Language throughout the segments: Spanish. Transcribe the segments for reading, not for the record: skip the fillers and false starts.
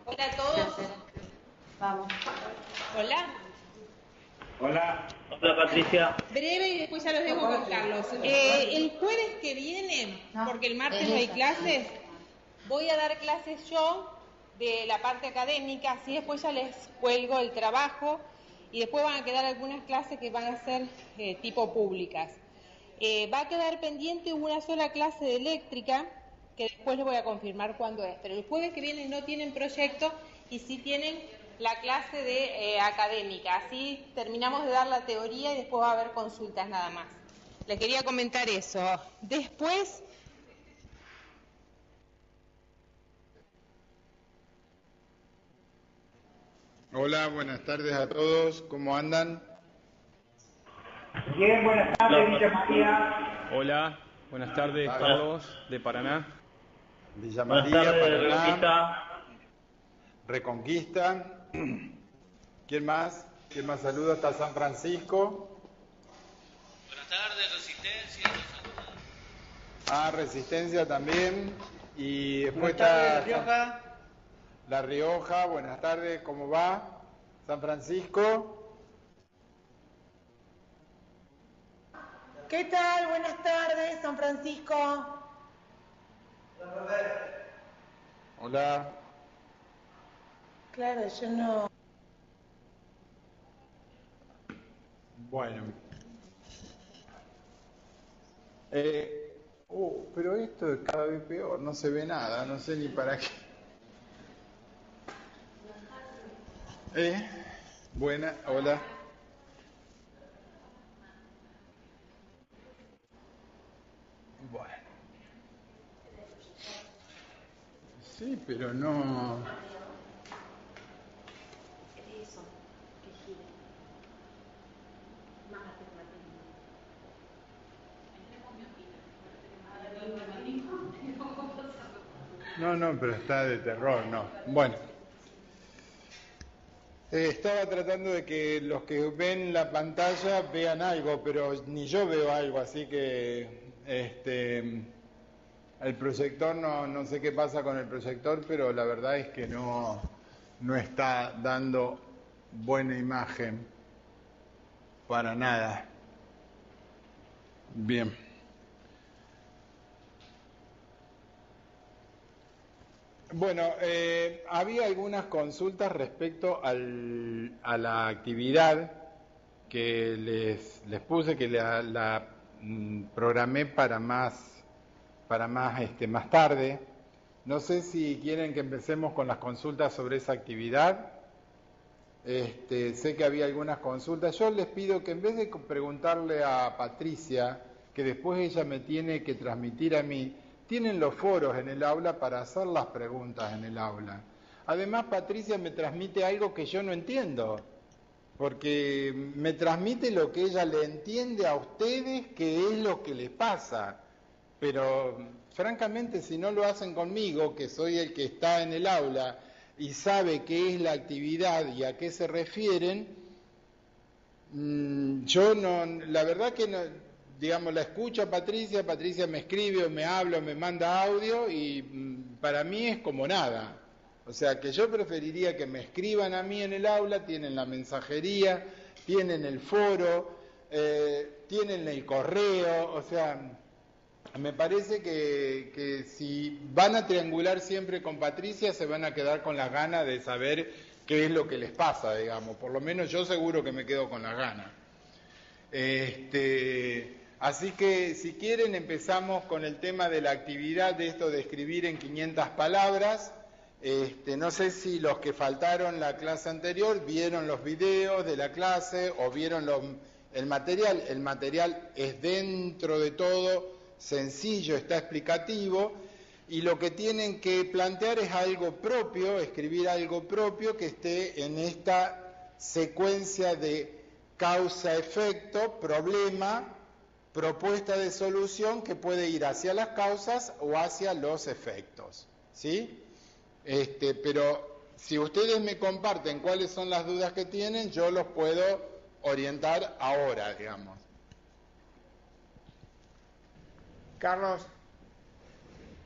Hola a todos. Vamos. Hola. Hola. Hola, Patricia. Breve y después ya los dejo con Carlos. El jueves que viene, porque el martes no hay clases, voy a dar clases yo de la parte académica, así después ya les cuelgo el trabajo y después van a quedar algunas clases que van a ser tipo públicas. Va a quedar pendiente una sola clase de eléctrica, que después les voy a confirmar cuándo es, pero el jueves que viene no tienen proyecto y sí tienen la clase de académica, así terminamos de dar la teoría y después va a haber consultas nada más. Les quería comentar eso. Después... Hola, buenas tardes a todos, ¿cómo andan? Bien, buenas tardes, Villa María. Hola, buenas tardes, Carlos, de Paraná. Villa María, tardes, Paraná. Reconquista. ¿Quién más? ¿Quién más saluda? Está San Francisco. Buenas tardes, Resistencia. Resistencia también. Y después Buenas tardes, está La Rioja. La Rioja, buenas tardes, ¿cómo va? San Francisco. ¿Qué tal? Buenas tardes, San Francisco. Hola. Claro, yo no... Bueno. Pero esto es cada vez peor, no se ve nada, no sé ni para qué. Buena, hola. Bueno. Sí, pero no... No, pero está de terror, no. Bueno. Estaba tratando de que los que ven la pantalla vean algo, pero ni yo veo algo, así que el proyector, no sé qué pasa con el proyector, pero la verdad es que no está dando buena imagen para nada. Bien. Bueno, había algunas consultas respecto a la actividad que les puse, que la programé para más tarde. No sé si quieren que empecemos con las consultas sobre esa actividad. Sé que había algunas consultas. Yo les pido que en vez de preguntarle a Patricia, que después ella me tiene que transmitir a mí, tienen los foros en el aula para hacer las preguntas en el aula. Además, Patricia me transmite algo que yo no entiendo, porque me transmite lo que ella le entiende a ustedes, que es lo que les pasa. Pero, francamente, si no lo hacen conmigo, que soy el que está en el aula y sabe qué es la actividad y a qué se refieren, yo no, la verdad que no, digamos, la escucho a Patricia, Patricia me escribe o me habla o me manda audio y para mí es como nada. O sea, que yo preferiría que me escriban a mí en el aula, tienen la mensajería, tienen el foro, tienen el correo, o sea, me parece que si van a triangular siempre con Patricia, se van a quedar con las ganas de saber qué es lo que les pasa, digamos. Por lo menos yo seguro que me quedo con las ganas. Así que si quieren empezamos con el tema de la actividad de esto de escribir en 500 palabras. No sé si los que faltaron la clase anterior vieron los videos de la clase o vieron el material. El material es dentro de todo sencillo, está explicativo y lo que tienen que plantear es algo propio, escribir algo propio que esté en esta secuencia de causa-efecto, problema, propuesta de solución que puede ir hacia las causas o hacia los efectos, ¿sí? Pero si ustedes me comparten cuáles son las dudas que tienen, yo los puedo orientar ahora, digamos. Carlos.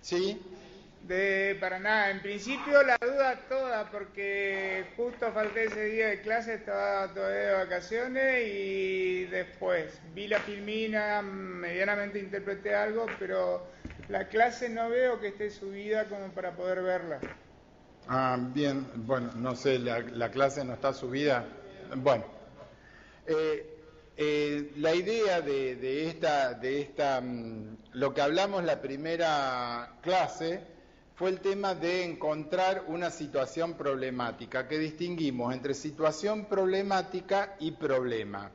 ¿Sí? de Paraná. En principio la duda toda, porque justo falté ese día de clase, estaba todavía de vacaciones y después vi la filmina, medianamente interpreté algo, pero la clase no veo que esté subida como para poder verla. Ah, bien, bueno, no sé, la clase no está subida. Bueno, la idea de esta, lo que hablamos la primera clase fue el tema de encontrar una situación problemática, que distinguimos entre situación problemática y problema,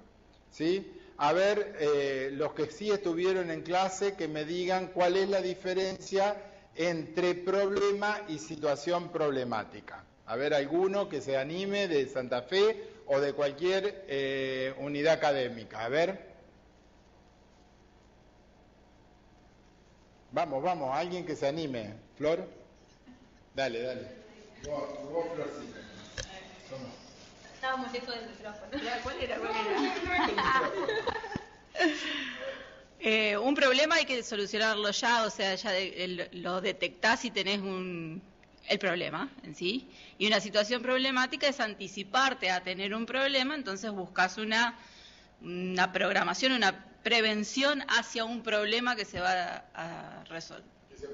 ¿sí? A ver, los que sí estuvieron en clase, que me digan cuál es la diferencia entre problema y situación problemática. A ver, alguno que se anime de Santa Fe o de cualquier unidad académica. A ver. Vamos, alguien que se anime. Flor. Dale. Vos Florcita. Estábamos lejos del micrófono. ¿Cuál era? Un problema hay que solucionarlo ya, o sea, ya lo detectás y tenés el problema en sí. Y una situación problemática es anticiparte a tener un problema, entonces buscas una programación, una prevención hacia un problema que se va a resolver.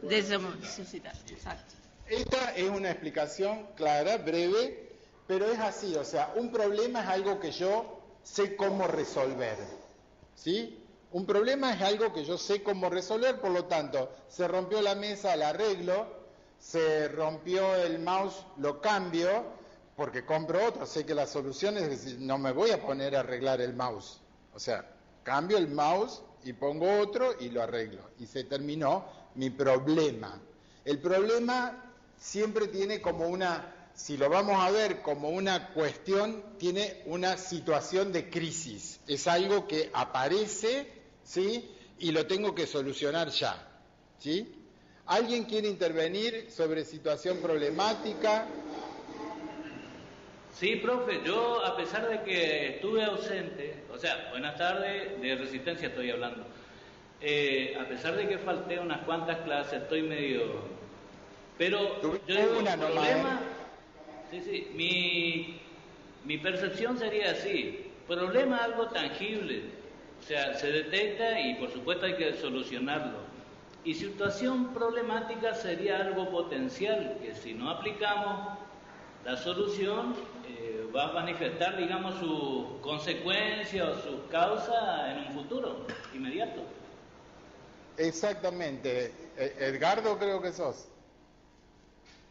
Exacto. Esta es una explicación clara, breve, pero es así, o sea, un problema es algo que yo sé cómo resolver, ¿sí? Un problema es algo que yo sé cómo resolver, por lo tanto, se rompió la mesa, la arreglo, se rompió el mouse, lo cambio, porque compro otro, sé que la solución es decir, no me voy a poner a arreglar el mouse, o sea, cambio el mouse y pongo otro y lo arreglo, y se terminó mi problema. El problema siempre tiene como si lo vamos a ver como una cuestión, tiene una situación de crisis, es algo que aparece, ¿sí? Y lo tengo que solucionar ya, ¿sí? ¿Alguien quiere intervenir sobre situación problemática? Sí, profe, yo a pesar de que estuve ausente, o sea, buenas tardes, de Resistencia estoy hablando, a pesar de que falté unas cuantas clases, estoy medio... Pero yo digo, una problema... Sí, mi percepción sería así, problema es algo tangible, o sea, se detecta y por supuesto hay que solucionarlo. Y situación problemática sería algo potencial, que si no aplicamos la solución va a manifestar, digamos, sus consecuencias o sus causas en un futuro inmediato. Exactamente. Edgardo creo que sos.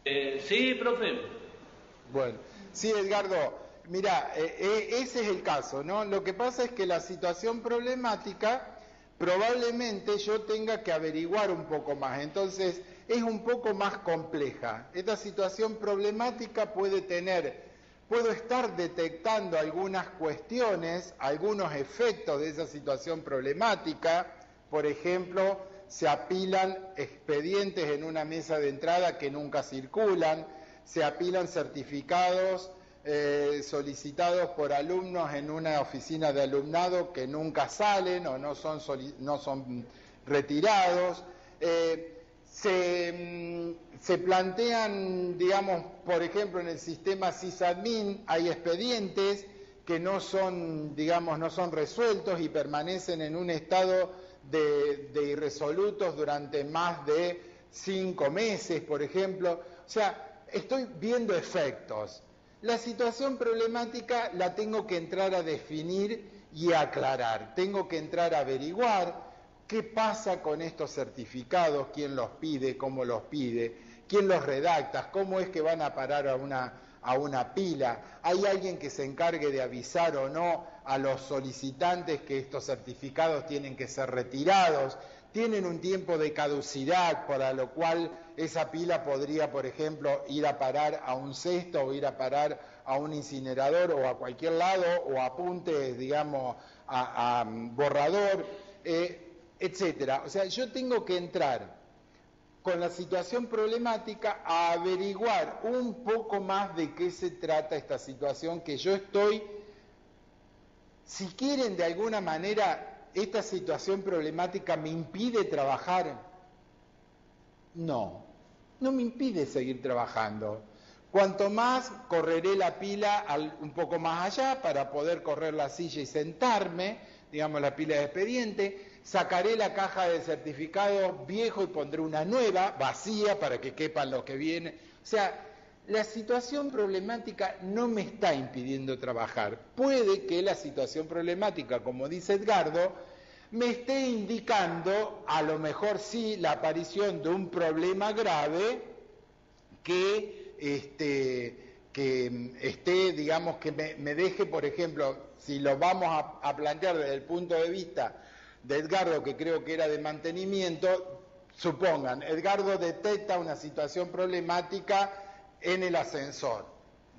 Sí, profe. Bueno, sí, Edgardo, mira, ese es el caso, ¿no? Lo que pasa es que la situación problemática probablemente yo tenga que averiguar un poco más, entonces es un poco más compleja. Esta situación problemática puedo estar detectando algunas cuestiones, algunos efectos de esa situación problemática, por ejemplo, se apilan expedientes en una mesa de entrada que nunca circulan, se apilan certificados solicitados por alumnos en una oficina de alumnado que nunca salen o no son retirados. Se plantean, digamos, por ejemplo, en el sistema sysadmin hay expedientes que no son, digamos, no son resueltos y permanecen en un estado de irresolutos durante más de 5 meses, por ejemplo. O sea, estoy viendo efectos. La situación problemática la tengo que entrar a definir y a aclarar. Tengo que entrar a averiguar qué pasa con estos certificados, quién los pide, cómo los pide, quién los redacta, cómo es que van a parar a una pila. ¿Hay alguien que se encargue de avisar o no a los solicitantes que estos certificados tienen que ser retirados? Tienen un tiempo de caducidad, para lo cual esa pila podría, por ejemplo, ir a parar a un cesto o ir a parar a un incinerador o a cualquier lado, o apuntes, digamos, a borrador, etcétera. O sea, yo tengo que entrar con la situación problemática a averiguar un poco más de qué se trata esta situación que yo estoy, si quieren de alguna manera, ¿esta situación problemática me impide trabajar? No, no me impide seguir trabajando. Cuanto más, correré la pila un poco más allá para poder correr la silla y sentarme, digamos la pila de expediente, sacaré la caja de certificados viejo y pondré una nueva, vacía, para que quepan los que vienen. O sea, la situación problemática no me está impidiendo trabajar. Puede que la situación problemática, como dice Edgardo, me esté indicando, a lo mejor sí, la aparición de un problema grave que digamos, que me deje, por ejemplo, si lo vamos a plantear desde el punto de vista de Edgardo, que creo que era de mantenimiento, supongan, Edgardo detecta una situación problemática en el ascensor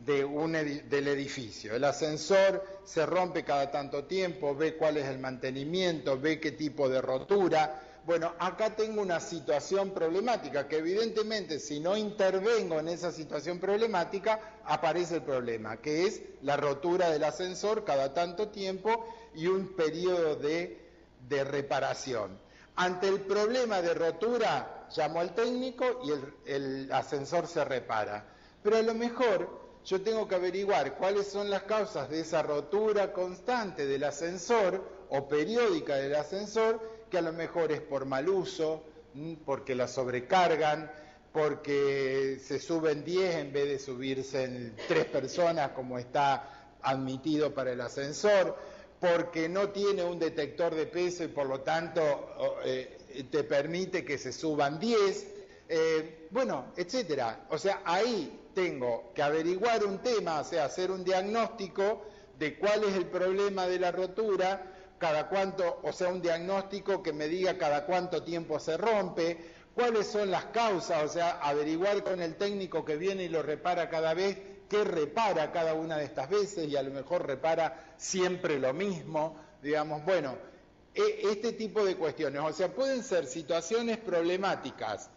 del edificio. El ascensor se rompe cada tanto tiempo, ve cuál es el mantenimiento, ve qué tipo de rotura. Bueno, acá tengo una situación problemática que evidentemente si no intervengo en esa situación problemática aparece el problema, que es la rotura del ascensor cada tanto tiempo y un periodo de reparación. Ante el problema de rotura llamo al técnico y el ascensor se repara. Pero a lo mejor yo tengo que averiguar cuáles son las causas de esa rotura constante del ascensor o periódica del ascensor, que a lo mejor es por mal uso, porque la sobrecargan, porque se suben 10 en vez de subirse en 3 personas como está admitido para el ascensor, porque no tiene un detector de peso y por lo tanto te permite que se suban 10, bueno, etcétera. O sea, ahí tengo que averiguar un tema, o sea, hacer un diagnóstico de cuál es el problema de la rotura, cada cuánto, o sea, un diagnóstico que me diga cada cuánto tiempo se rompe, cuáles son las causas, o sea, averiguar con el técnico que viene y lo repara cada vez, qué repara cada una de estas veces, y a lo mejor repara siempre lo mismo, digamos, bueno, este tipo de cuestiones, o sea, pueden ser situaciones problemáticas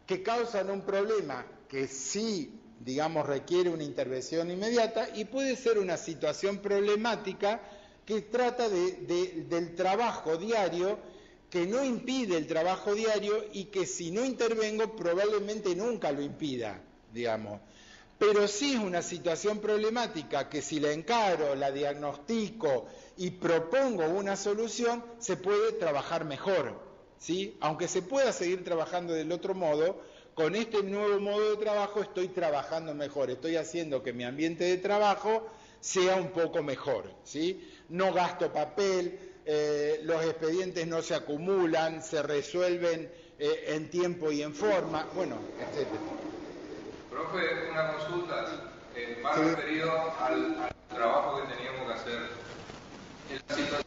que causan un problema que sí, digamos, requiere una intervención inmediata, y puede ser una situación problemática que trata del trabajo diario, que no impide el trabajo diario y que si no intervengo probablemente nunca lo impida, digamos. Pero sí es una situación problemática que si la encaro, la diagnostico y propongo una solución, se puede trabajar mejor, ¿sí? Aunque se pueda seguir trabajando del otro modo, con este nuevo modo de trabajo estoy trabajando mejor, estoy haciendo que mi ambiente de trabajo sea un poco mejor, ¿sí? No gasto papel, los expedientes no se acumulan, se resuelven en tiempo y en forma, bueno, etc. Profe, una consulta, más referido al trabajo que teníamos que hacer. En la situación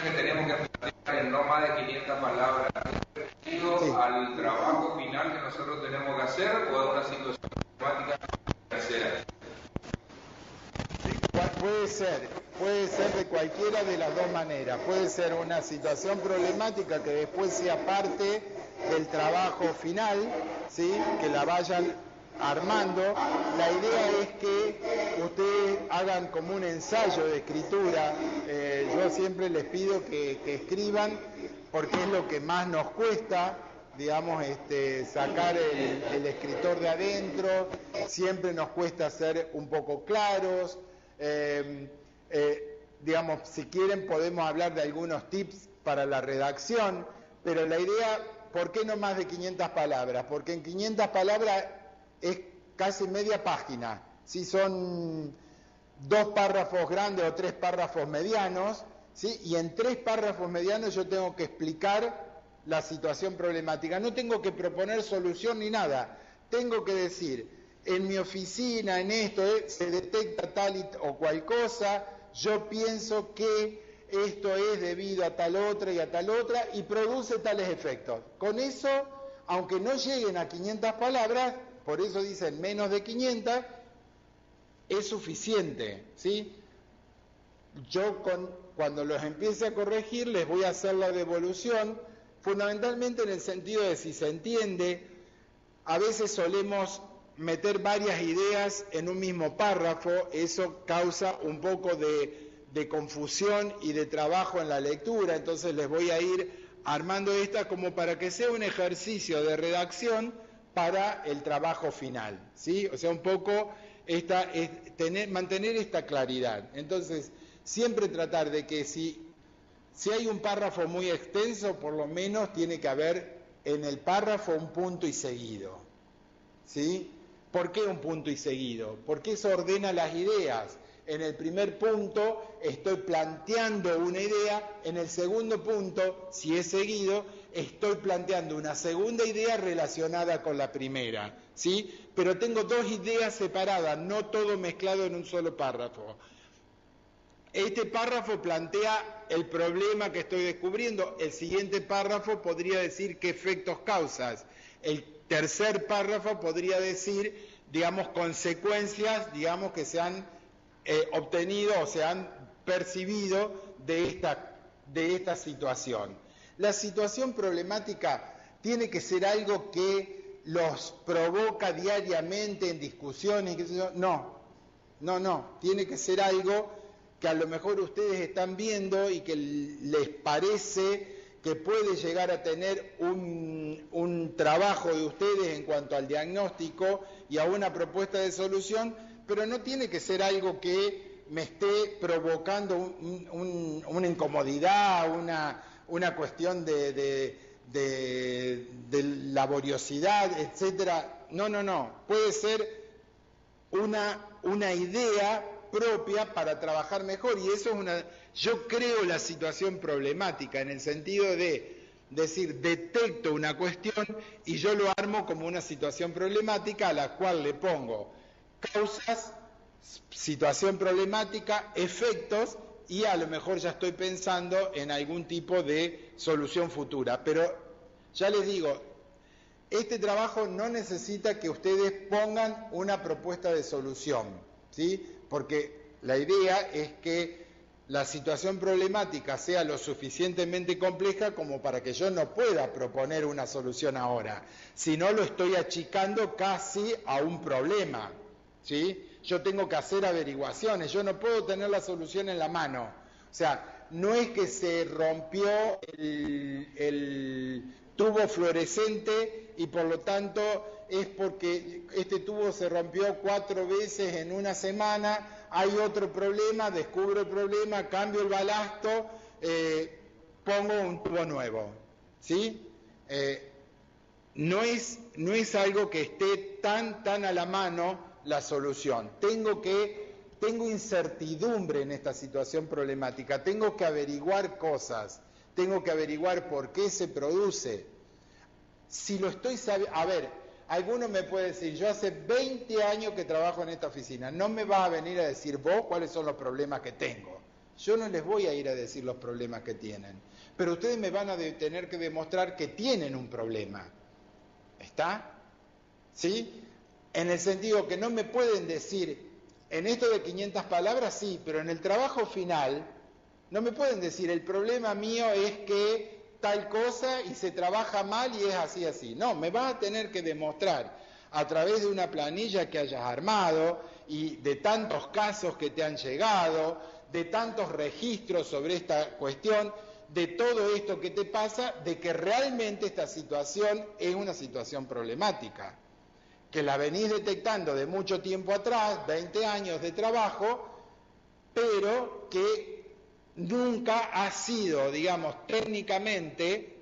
que teníamos que explicar en no más de 500 palabras, ¿es referido al trabajo final que nosotros tenemos que hacer o es una situación problemática tercera? Puede ser de cualquiera de las dos maneras. Puede ser una situación problemática que después sea parte del trabajo final, ¿sí? Que la vayan armando. La idea es que ustedes hagan como un ensayo de escritura. Yo siempre les pido que escriban, porque es lo que más nos cuesta, digamos, sacar el escritor de adentro. Siempre nos cuesta ser un poco claros. Digamos, si quieren podemos hablar de algunos tips para la redacción, pero la idea, ¿por qué no más de 500 palabras? Porque en 500 palabras es casi media página, ¿sí? Son 2 párrafos grandes o 3 párrafos medianos, ¿sí? Y en 3 párrafos medianos yo tengo que explicar la situación problemática, no tengo que proponer solución ni nada, tengo que decir, en mi oficina, en esto, se detecta tal o cual cosa, yo pienso que esto es debido a tal otra y a tal otra, y produce tales efectos. Con eso, aunque no lleguen a 500 palabras, por eso dicen menos de 500, es suficiente, ¿sí? Yo cuando los empiece a corregir les voy a hacer la devolución, fundamentalmente en el sentido de si se entiende. A veces solemos meter varias ideas en un mismo párrafo, eso causa un poco de confusión y de trabajo en la lectura, entonces les voy a ir armando esta como para que sea un ejercicio de redacción para el trabajo final, ¿sí? O sea, un poco mantener esta claridad. Entonces, siempre tratar de que si hay un párrafo muy extenso, por lo menos tiene que haber en el párrafo un punto y seguido, ¿sí? ¿Por qué un punto y seguido? Porque eso ordena las ideas. En el primer punto estoy planteando una idea, en el segundo punto, si es seguido, estoy planteando una segunda idea relacionada con la primera, ¿sí? Pero tengo dos ideas separadas, no todo mezclado en un solo párrafo. Este párrafo plantea el problema que estoy descubriendo, el siguiente párrafo podría decir qué efectos causas, el tercer párrafo podría decir, digamos, consecuencias, digamos, que se han obtenido o se han percibido de esta situación. La situación problemática tiene que ser algo que los provoca diariamente en discusiones, no, tiene que ser algo que a lo mejor ustedes están viendo y que les parece que puede llegar a tener un trabajo de ustedes en cuanto al diagnóstico y a una propuesta de solución, pero no tiene que ser algo que me esté provocando una incomodidad, una cuestión de laboriosidad, etcétera. No. Puede ser una idea propia para trabajar mejor, y eso es yo creo la situación problemática en el sentido de decir, detecto una cuestión y yo lo armo como una situación problemática a la cual le pongo causas, situación problemática, efectos, y a lo mejor ya estoy pensando en algún tipo de solución futura. Pero ya les digo, este trabajo no necesita que ustedes pongan una propuesta de solución, ¿sí? Porque la idea es que la situación problemática sea lo suficientemente compleja como para que yo no pueda proponer una solución ahora, sino lo estoy achicando casi a un problema, ¿sí? Yo tengo que hacer averiguaciones, yo no puedo tener la solución en la mano. O sea, no es que se rompió el tubo fluorescente y por lo tanto es porque este tubo se rompió 4 veces en una semana, hay otro problema, descubro el problema, cambio el balasto, pongo un tubo nuevo, ¿sí? No es algo que esté tan a la mano la solución. Tengo incertidumbre en esta situación problemática, tengo que averiguar cosas, tengo que averiguar por qué se produce. Si lo estoy sabiendo, a ver, alguno me puede decir, yo hace 20 años que trabajo en esta oficina, no me vas a venir a decir vos cuáles son los problemas que tengo. Yo no les voy a ir a decir los problemas que tienen, pero ustedes me van a tener que demostrar que tienen un problema. ¿Está? ¿Sí? En el sentido que no me pueden decir, en esto de 500 palabras sí, pero en el trabajo final no me pueden decir, el problema mío es que tal cosa y se trabaja mal y es así. No, me vas a tener que demostrar a través de una planilla que hayas armado y de tantos casos que te han llegado, de tantos registros sobre esta cuestión, de todo esto que te pasa, de que realmente esta situación es una situación problemática, que la venís detectando de mucho tiempo atrás, 20 años de trabajo, pero que nunca ha sido, digamos, técnicamente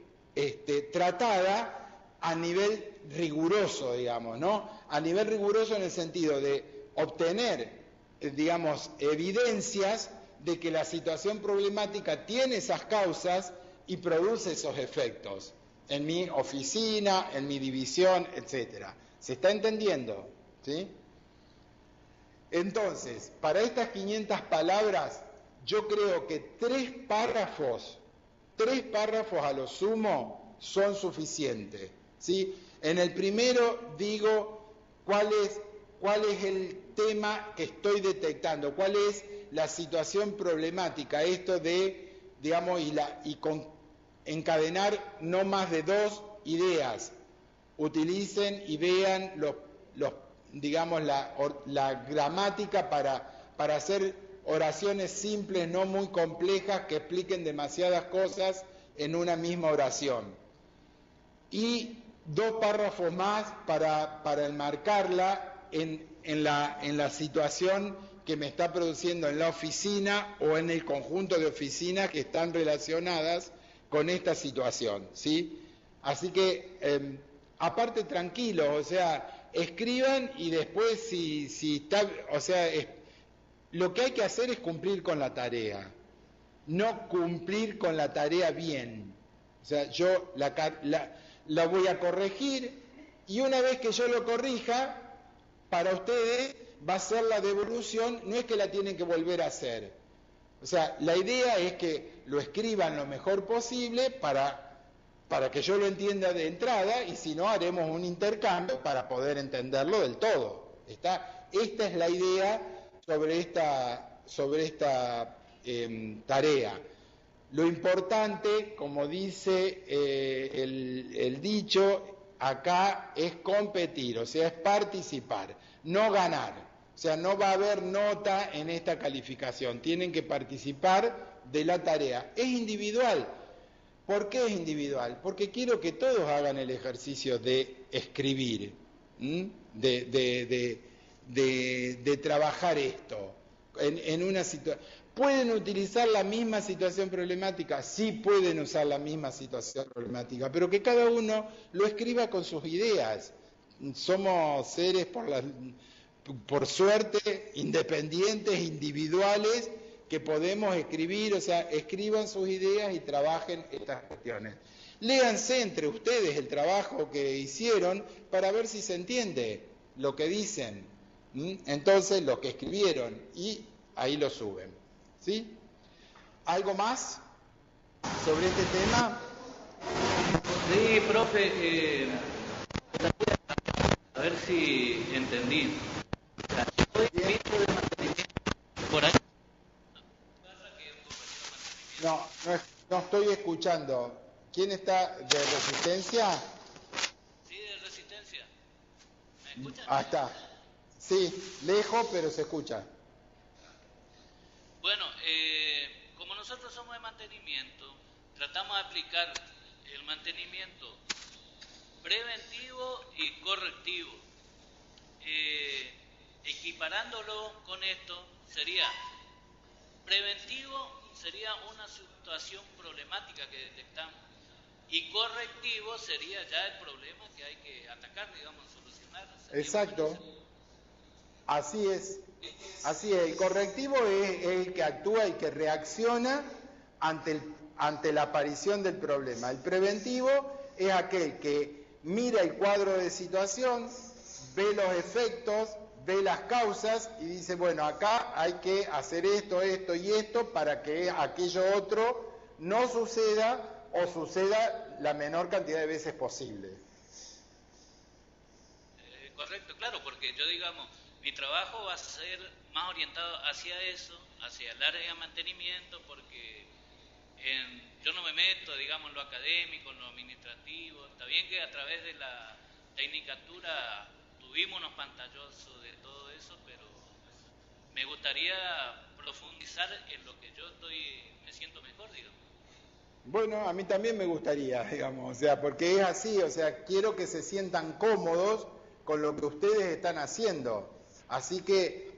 tratada a nivel riguroso, digamos, ¿no? A nivel riguroso en el sentido de obtener, digamos, evidencias de que la situación problemática tiene esas causas y produce esos efectos en mi oficina, en mi división, etcétera. ¿Se está entendiendo? ¿Sí? Entonces, para estas 500 palabras, yo creo que 3 párrafos a lo sumo son suficientes, ¿sí? En el primero digo cuál es el tema que estoy detectando, cuál es la situación problemática, esto de, digamos, encadenar no más de 2 ideas. Utilicen y vean digamos, la gramática para hacer oraciones simples, no muy complejas, que expliquen demasiadas cosas en una misma oración. Y 2 párrafos más para enmarcarla en la situación que me está produciendo en la oficina o en el conjunto de oficinas que están relacionadas con esta situación, ¿sí? Así que, aparte tranquilos, o sea, escriban y después si está, o sea, lo que hay que hacer es cumplir con la tarea, no cumplir con la tarea bien. O sea, yo la voy a corregir y una vez que yo lo corrija, para ustedes va a ser la devolución, no es que la tienen que volver a hacer. O sea, la idea es que lo escriban lo mejor posible para que yo lo entienda de entrada y si no haremos un intercambio para poder entenderlo del todo. Esta es la idea sobre esta tarea. Lo importante, como dice el dicho, acá es competir, o sea, es participar, no ganar. O sea, no va a haber nota en esta calificación, tienen que participar de la tarea. Es individual. ¿Por qué es individual? Porque quiero que todos hagan el ejercicio de escribir, de trabajar esto en una situación. ¿Pueden utilizar la misma situación problemática? Sí pueden usar la misma situación problemática, pero que cada uno lo escriba con sus ideas. Somos seres por suerte independientes, individuales, que podemos escribir, o sea, escriban sus ideas y trabajen estas cuestiones. Léanse entre ustedes el trabajo que hicieron para ver si se entiende lo que dicen. Entonces, lo que escribieron, y ahí lo suben. ¿Sí? ¿Algo más sobre este tema? Sí, profe, a ver si entendí. Por ahí. No estoy escuchando. ¿Quién está de Resistencia? Sí, de Resistencia. ¿Me escuchan? Ah, está. Sí, lejos, pero se escucha. Bueno, como nosotros somos de mantenimiento, tratamos de aplicar el mantenimiento preventivo y correctivo. Equiparándolo con esto, sería preventivo, sería una situación problemática que detectamos, y correctivo sería ya el problema que hay que atacar, digamos, solucionar. Exacto. Así es. Así es. El correctivo es el que actúa y que reacciona ante la aparición del problema. El preventivo es aquel que mira el cuadro de situación, ve los efectos, ve las causas y dice, bueno, acá hay que hacer esto, esto y esto para que aquello otro no suceda o suceda la menor cantidad de veces posible. Correcto, claro, porque yo, digamos, mi trabajo va a ser más orientado hacia eso, hacia el área de mantenimiento, porque yo no me meto, digamos, en lo académico, en lo administrativo. Está bien que a través de la tecnicatura tuvimos unos pantallazos de todo eso, pero me gustaría profundizar en lo que yo me siento mejor, digamos. Bueno, a mí también me gustaría, digamos, o sea, porque es así, o sea, quiero que se sientan cómodos con lo que ustedes están haciendo. Así que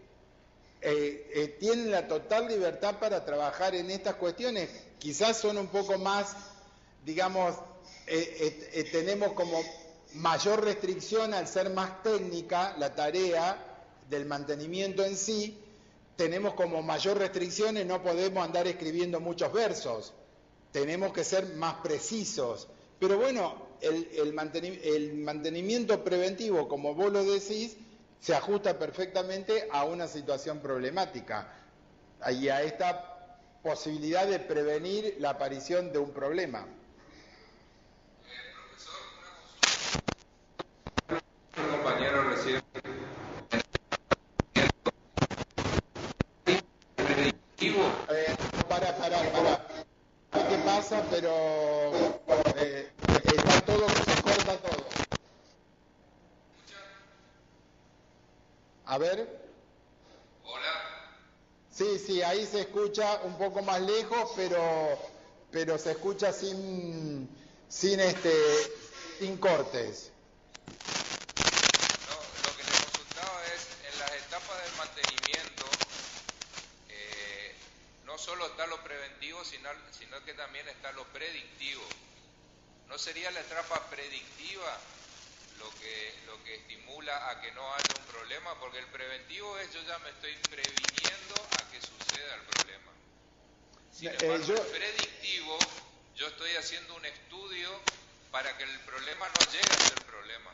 tienen la total libertad para trabajar en estas cuestiones. Quizás son un poco más, digamos, tenemos como mayor restricción al ser más técnica la tarea del mantenimiento en sí, tenemos como mayor restricciones, no podemos andar escribiendo muchos versos, tenemos que ser más precisos. Pero bueno, el mantenimiento preventivo, como vos lo decís, se ajusta perfectamente a una situación problemática y a esta posibilidad de prevenir la aparición de un problema. Un compañero recién para. ¿Qué pasa? Pero está todo, se corta todo. A ver. Hola. Sí, ahí se escucha un poco más lejos, pero se escucha sin sin cortes. No, lo que le consultaba es, en las etapas del mantenimiento, no solo está lo preventivo, sino que también está lo predictivo. ¿No sería la etapa predictiva lo que estimula a que no haya un problema? Porque el preventivo es yo ya me estoy previniendo a que suceda el problema. Sin embargo, el predictivo, yo estoy haciendo un estudio para que el problema no llegue a ser problema.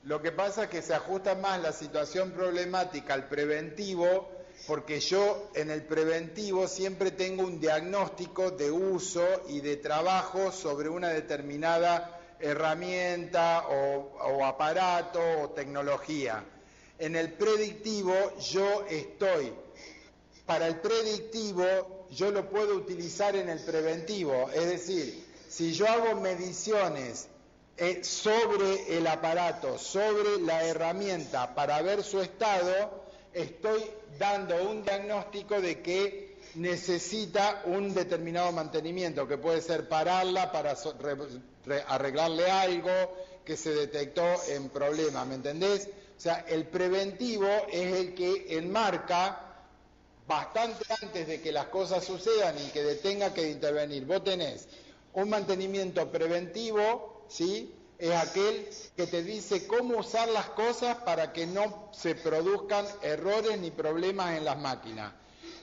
Lo que pasa es que se ajusta más la situación problemática al preventivo, porque yo en el preventivo siempre tengo un diagnóstico de uso y de trabajo sobre una determinada herramienta o aparato o tecnología. En el predictivo para el predictivo yo lo puedo utilizar en el preventivo, es decir, si yo hago mediciones sobre el aparato, sobre la herramienta para ver su estado, estoy dando un diagnóstico de que necesita un determinado mantenimiento, que puede ser pararla para arreglarle algo que se detectó en problema, ¿me entendés? O sea, el preventivo es el que enmarca bastante antes de que las cosas sucedan y que tenga que intervenir. Vos tenés un mantenimiento preventivo, ¿sí? Es aquel que te dice cómo usar las cosas para que no se produzcan errores ni problemas en las máquinas.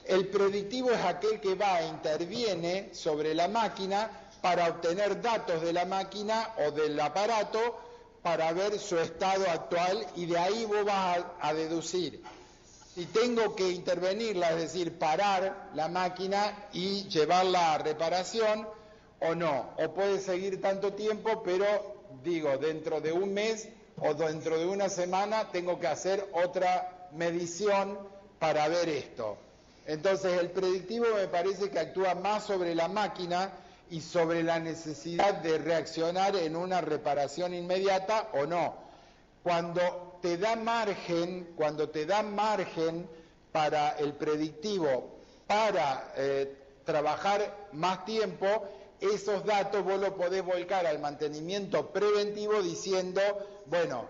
El predictivo es aquel que va e interviene sobre la máquina para obtener datos de la máquina o del aparato para ver su estado actual, y de ahí vos vas a deducir si tengo que intervenirla, es decir, parar la máquina y llevarla a reparación o no, o puede seguir tanto tiempo, pero digo, dentro de un mes o dentro de una semana tengo que hacer otra medición para ver esto. Entonces el predictivo me parece que actúa más sobre la máquina y sobre la necesidad de reaccionar en una reparación inmediata o no. Cuando te da margen para el predictivo, para trabajar más tiempo, esos datos vos los podés volcar al mantenimiento preventivo diciendo, bueno,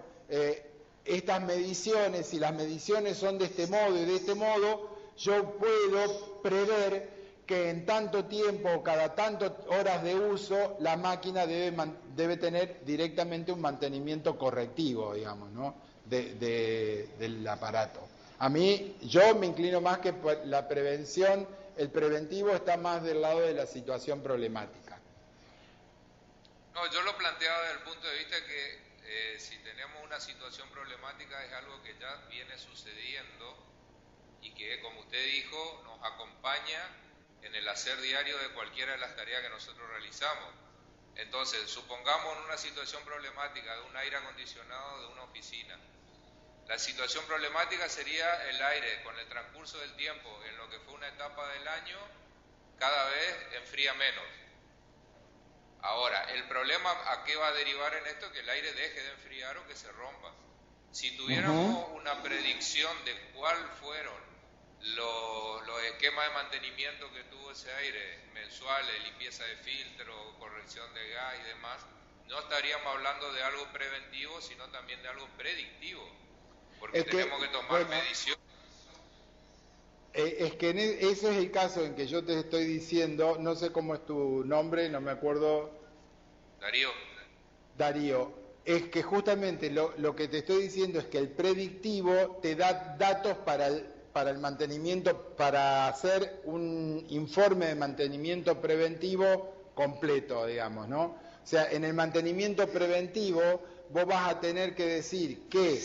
estas mediciones, si las mediciones son de este modo y de este modo, yo puedo prever que en tanto tiempo, cada tantas horas de uso, la máquina debe tener directamente un mantenimiento correctivo, digamos, ¿no? del aparato. Yo me inclino más que por la prevención, el preventivo está más del lado de la situación problemática. No, yo lo planteaba desde el punto de vista que si tenemos una situación problemática es algo que ya viene sucediendo y que, como usted dijo, nos acompaña en el hacer diario de cualquiera de las tareas que nosotros realizamos. Entonces, supongamos una situación problemática de un aire acondicionado de una oficina. La situación problemática sería el aire, con el transcurso del tiempo, en lo que fue una etapa del año, cada vez enfría menos. Ahora, el problema a qué va a derivar en esto, que el aire deje de enfriar o que se rompa. Si tuviéramos una predicción de cuál fueron los esquemas de mantenimiento que tuvo ese aire, mensuales, limpieza de filtro, corrección de gas y demás, no estaríamos hablando de algo preventivo, sino también de algo predictivo, porque tenemos que tomar mediciones. Es que ese es el caso en que yo te estoy diciendo, no sé cómo es tu nombre, no me acuerdo. Darío. Es que justamente lo que te estoy diciendo es que el predictivo te da datos para el mantenimiento, para hacer un informe de mantenimiento preventivo completo, digamos, ¿no? O sea, en el mantenimiento preventivo vos vas a tener que decir que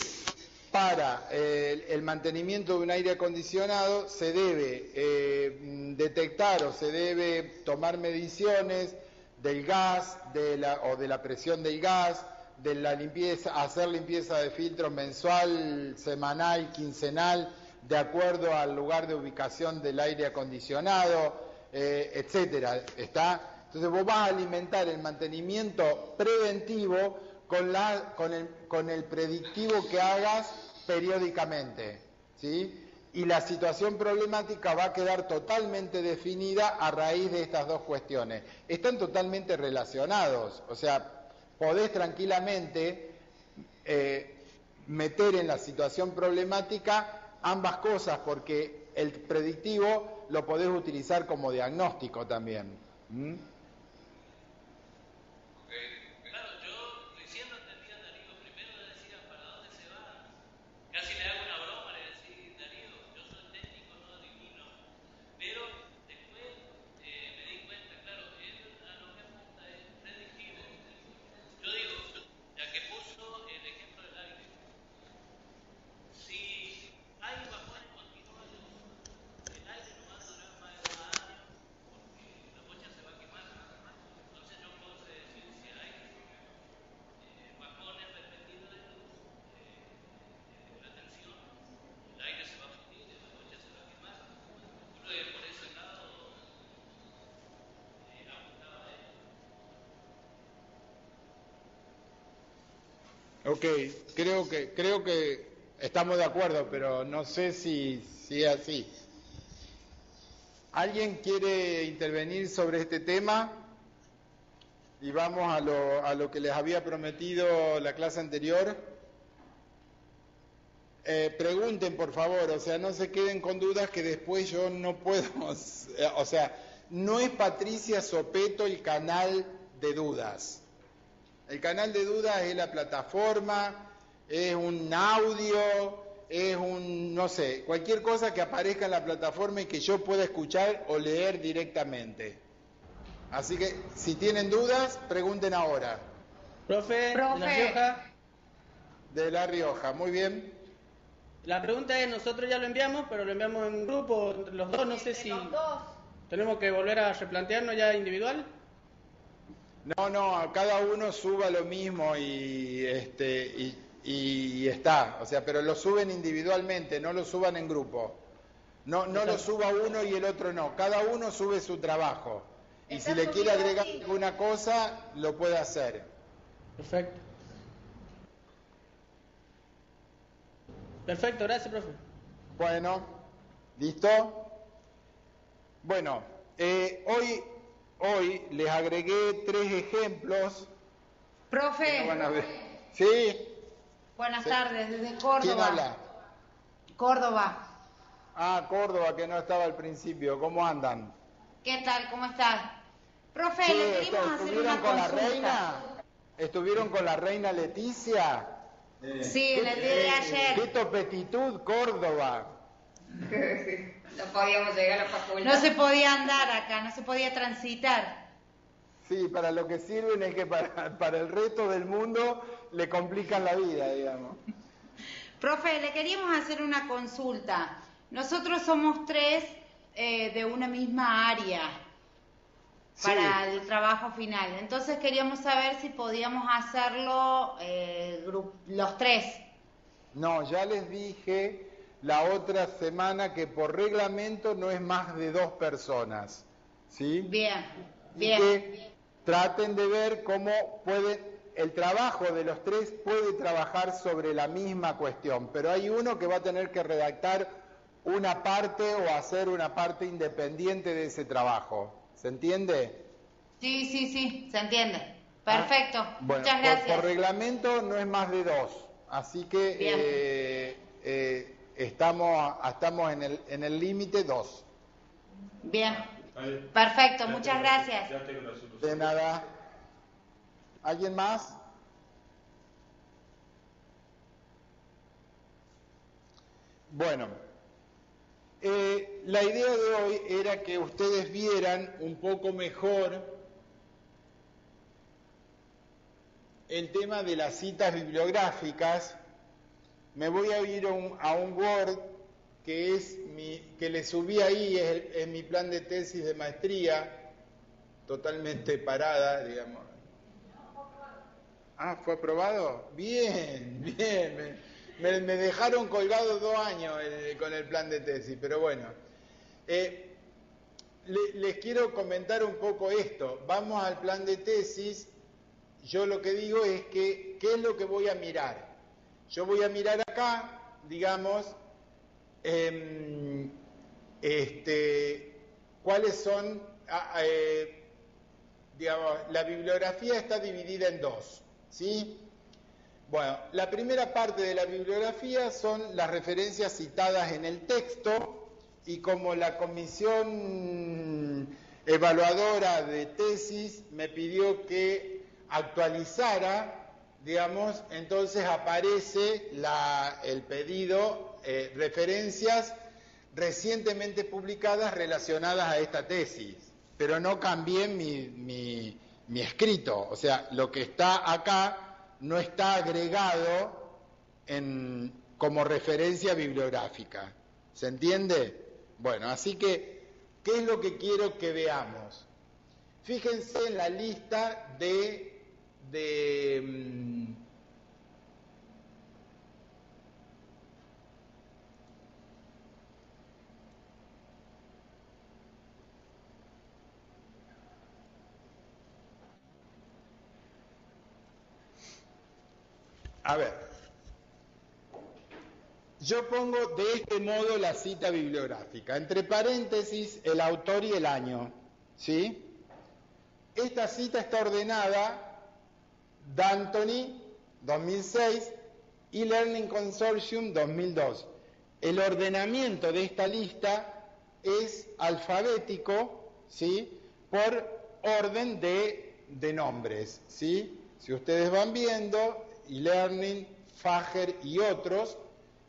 para el mantenimiento de un aire acondicionado se debe detectar o se debe tomar mediciones del gas, de la presión del gas, de la limpieza, hacer limpieza de filtros mensual, semanal, quincenal, de acuerdo al lugar de ubicación del aire acondicionado, etcétera. ¿Está? Entonces vos vas a alimentar el mantenimiento preventivo con el predictivo que hagas periódicamente, ¿sí? Y la situación problemática va a quedar totalmente definida a raíz de estas dos cuestiones. Están totalmente relacionados, o sea, podés tranquilamente meter en la situación problemática ambas cosas, porque el predictivo lo podés utilizar como diagnóstico también. ¿Mm? Claro, yo recién no entendía a Darío. Primero le decía, ¿para dónde se va? Casi le hago una broma, le decía, Darío, yo soy técnico, no adivino. Pero después me di cuenta, claro, él a lo que apunta es predictivo. Yo digo, ya que puso el ejemplo del aire, si hay bajones continuos, el aire no va a durar más de 2 años porque la bocha se va a quemar. Entonces no puedo predecir si hay bajones repetidos de luz, la tensión, el aire se va a fundir, la bocha se va a quemar. Yo creo que por ese lado apuntaba a él. Ok, creo que estamos de acuerdo, pero no sé si es así. ¿Alguien quiere intervenir sobre este tema? Y vamos a lo que les había prometido la clase anterior. Pregunten, por favor, o sea, no se queden con dudas que después yo no puedo, o sea, no es Patricia Sopeto el canal de dudas. El canal de dudas es la plataforma, es un audio, es un, no sé, cualquier cosa que aparezca en la plataforma y que yo pueda escuchar o leer directamente. Así que, si tienen dudas, pregunten ahora. Profe, de La Rioja. De La Rioja, muy bien. La pregunta es, nosotros ya lo enviamos, pero lo enviamos en grupo, entre los dos, no sé si tenemos que volver a replantearnos ya individual. No, cada uno suba lo mismo y está, o sea, pero lo suben individualmente, no lo suban en grupo. No lo suba uno y el otro no, cada uno sube su trabajo. Y si le quiere agregar alguna cosa, lo puede hacer. Perfecto. Perfecto, gracias, profe. Bueno, ¿listo? Bueno, hoy les agregué 3 ejemplos. Profe. No van a ver. ¿Sí? Buenas tardes, desde Córdoba. ¿Quién habla? Córdoba. Ah, Córdoba, que no estaba al principio. ¿Cómo andan? ¿Qué tal? ¿Cómo estás? Profe, Sí, le queríamos hacer una con consulta. la reina? ¿Estuvieron con la reina Leticia? Sí, en el día de ayer. ¡Qué topetitud, Córdoba! No podíamos llegar a la facultad. No se podía andar acá, no se podía transitar. Sí, para lo que sirven es que para el resto del mundo le complican la vida, digamos. Profe, le queríamos hacer una consulta. Nosotros somos 3 de una misma área para el trabajo final. Entonces queríamos saber si podíamos hacerlo los 3. No, ya les dije la otra semana que por reglamento no es más de 2 personas. ¿Sí? Bien. Y que traten de ver cómo el trabajo de los 3 puede trabajar sobre la misma cuestión, pero hay uno que va a tener que redactar una parte o hacer una parte independiente de ese trabajo. ¿Se entiende? Sí, se entiende. Perfecto. Bueno, muchas gracias. Por reglamento no es más de 2, así que estamos en el límite 2. Bien. Perfecto, muchas gracias. De nada. ¿Alguien más? Bueno, la idea de hoy era que ustedes vieran un poco mejor el tema de las citas bibliográficas. Me voy a ir a un Word que le subí ahí, es mi plan de tesis de maestría, totalmente parada, digamos. Ah, ¿fue aprobado? Bien. Me dejaron colgado 2 años con el plan de tesis, pero bueno. Les quiero comentar un poco esto. Vamos al plan de tesis. Yo lo que digo es que, ¿qué es lo que voy a mirar? Yo voy a mirar acá, digamos, cuáles son, digamos, la bibliografía está dividida en 2. ¿sí? Bueno, la primera parte de la bibliografía son las referencias citadas en el texto, y como la comisión evaluadora de tesis me pidió que actualizara, digamos, entonces aparece el pedido, referencias recientemente publicadas relacionadas a esta tesis, pero no cambié mi escrito, o sea, lo que está acá no está agregado como referencia bibliográfica. ¿Se entiende? Bueno, así que, ¿qué es lo que quiero que veamos? Fíjense en la lista A ver, yo pongo de este modo la cita bibliográfica, entre paréntesis el autor y el año, ¿sí? Esta cita está ordenada D'Antoni, 2006, y Learning Consortium, 2002. El ordenamiento de esta lista es alfabético, ¿sí? Por orden de nombres, ¿sí? Si ustedes van viendo, e-learning, Fager y otros,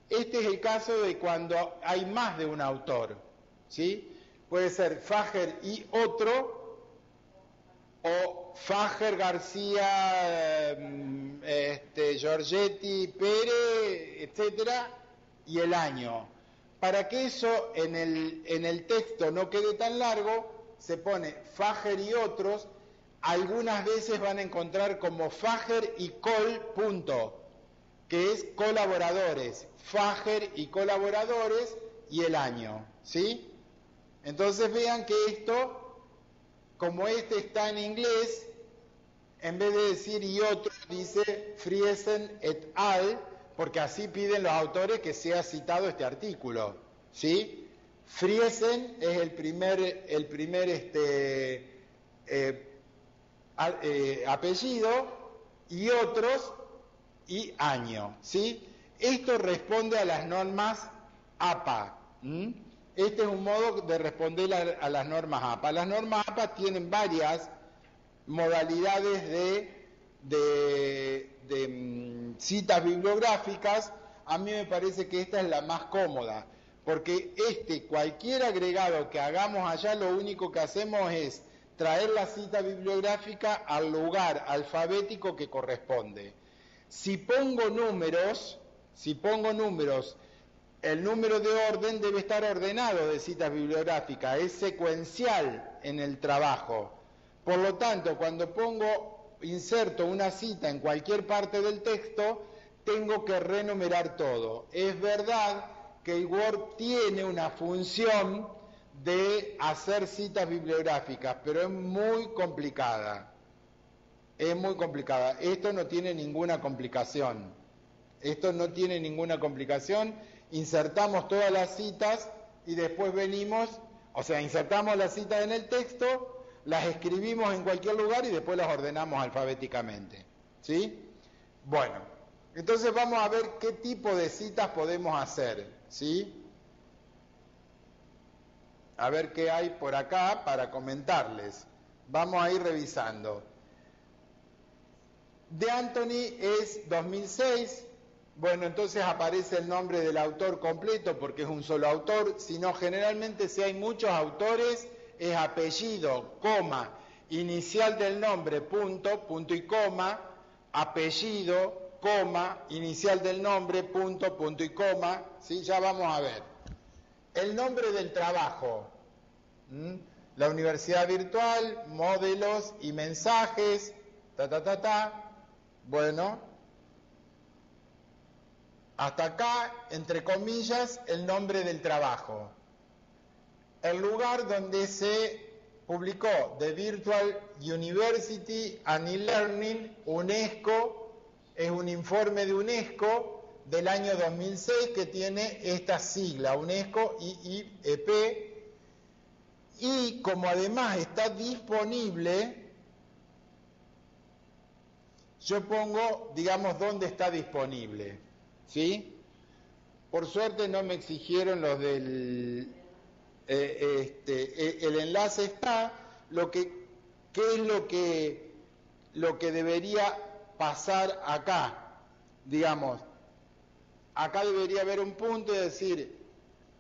este es el caso de cuando hay más de un autor, ¿sí? Puede ser Fager y otro, o Fager, García, Giorgetti, Pérez, etcétera, y el año. Para que eso en el texto no quede tan largo, se pone Fager y otros. Algunas veces van a encontrar como Fager y col, punto, que es colaboradores, Fager y colaboradores y el año, ¿sí? Entonces vean que esto, como este está en inglés, en vez de decir y otro, dice Friesen et al, porque así piden los autores que sea citado este artículo, ¿sí? Friesen es el primer apellido, y otros y año, ¿sí? Esto responde a las normas APA. Este es un modo de responder a las normas APA. Las normas APA tienen varias modalidades de citas bibliográficas. A mí me parece que esta es la más cómoda, porque cualquier agregado que hagamos allá, lo único que hacemos es traer la cita bibliográfica al lugar alfabético que corresponde. Si pongo números, el número de orden debe estar ordenado de citas bibliográficas, es secuencial en el trabajo. Por lo tanto, cuando inserto una cita en cualquier parte del texto, tengo que renumerar todo. Es verdad que el Word tiene una función de hacer citas bibliográficas, pero es muy complicada. Esto no tiene ninguna complicación. Insertamos todas las citas y después insertamos las citas en el texto, las escribimos en cualquier lugar y después las ordenamos alfabéticamente, ¿sí? Bueno, entonces vamos a ver qué tipo de citas podemos hacer, ¿sí? A ver qué hay por acá para comentarles. Vamos a ir revisando. D'Antoni es 2006. Bueno, entonces aparece el nombre del autor completo porque es un solo autor. Si no, generalmente si hay muchos autores, es apellido, coma, inicial del nombre, punto, punto y coma, apellido, coma, inicial del nombre, punto, punto y coma. ¿Sí? Ya vamos a ver. El nombre del trabajo. La universidad virtual, modelos y mensajes, Bueno, hasta acá, entre comillas, el nombre del trabajo. El lugar donde se publicó The Virtual University and E-Learning, UNESCO, es un informe de UNESCO del año 2006 que tiene esta sigla, UNESCO IIEP, y como además está disponible yo pongo, digamos, dónde está disponible, ¿sí? Por suerte no me exigieron los del... el enlace está, ¿qué es lo que debería pasar acá? Digamos, acá debería haber un punto de decir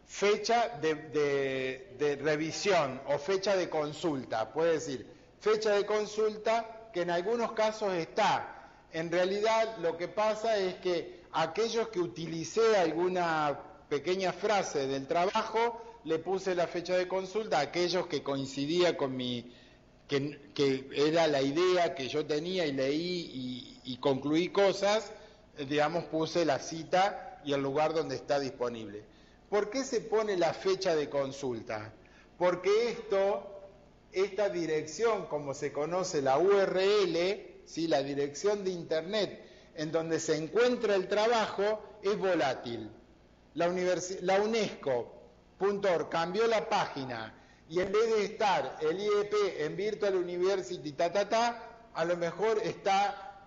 fecha de revisión o fecha de consulta, puede decir fecha de consulta, que en algunos casos está. En realidad lo que pasa es que aquellos que utilicé alguna pequeña frase del trabajo, le puse la fecha de consulta, aquellos que coincidía con que era la idea que yo tenía y leí y concluí cosas, digamos, puse la cita y el lugar donde está disponible. ¿Por qué se pone la fecha de consulta? Porque esta dirección, como se conoce la URL, ¿sí?, la dirección de Internet en donde se encuentra el trabajo, es volátil. La UNESCO.org cambió la página y en vez de estar el IEP en Virtual University, a lo mejor está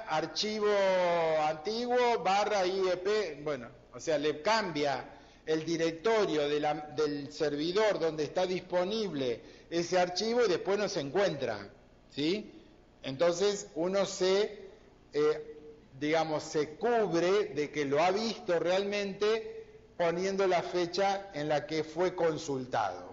/archivo antiguo /IEP, bueno, o sea, le cambia el directorio del servidor donde está disponible ese archivo y después no se encuentra, ¿sí? Entonces uno se cubre de que lo ha visto realmente poniendo la fecha en la que fue consultado.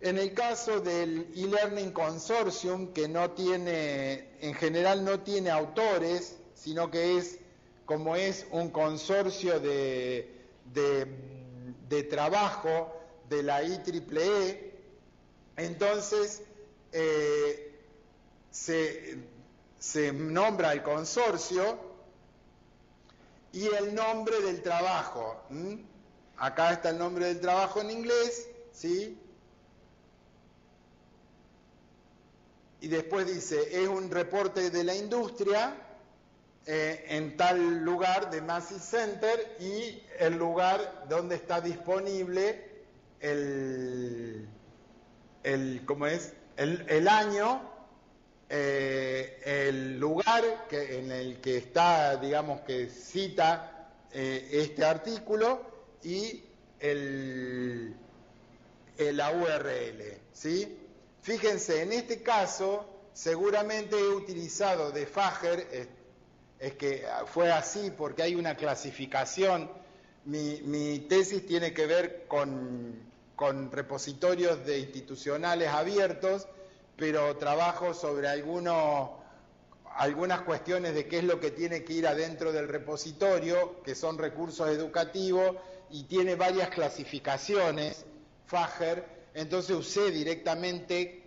En el caso del e-learning consortium, que en general no tiene autores, sino que como es un consorcio de trabajo de la IEEE, entonces se nombra el consorcio y el nombre del trabajo. Acá está el nombre del trabajo en inglés, ¿sí? Y después dice, es un reporte de la industria en tal lugar de Massey Center, y el lugar donde está disponible el año, el lugar en el que está, digamos, que cita este artículo, y la URL, ¿sí? Fíjense, en este caso seguramente he utilizado de Fager, es que fue así porque hay una clasificación. Mi tesis tiene que ver con repositorios institucionales abiertos, pero trabajo sobre algunas cuestiones de qué es lo que tiene que ir adentro del repositorio, que son recursos educativos, y tiene varias clasificaciones, Fager. Entonces usé directamente,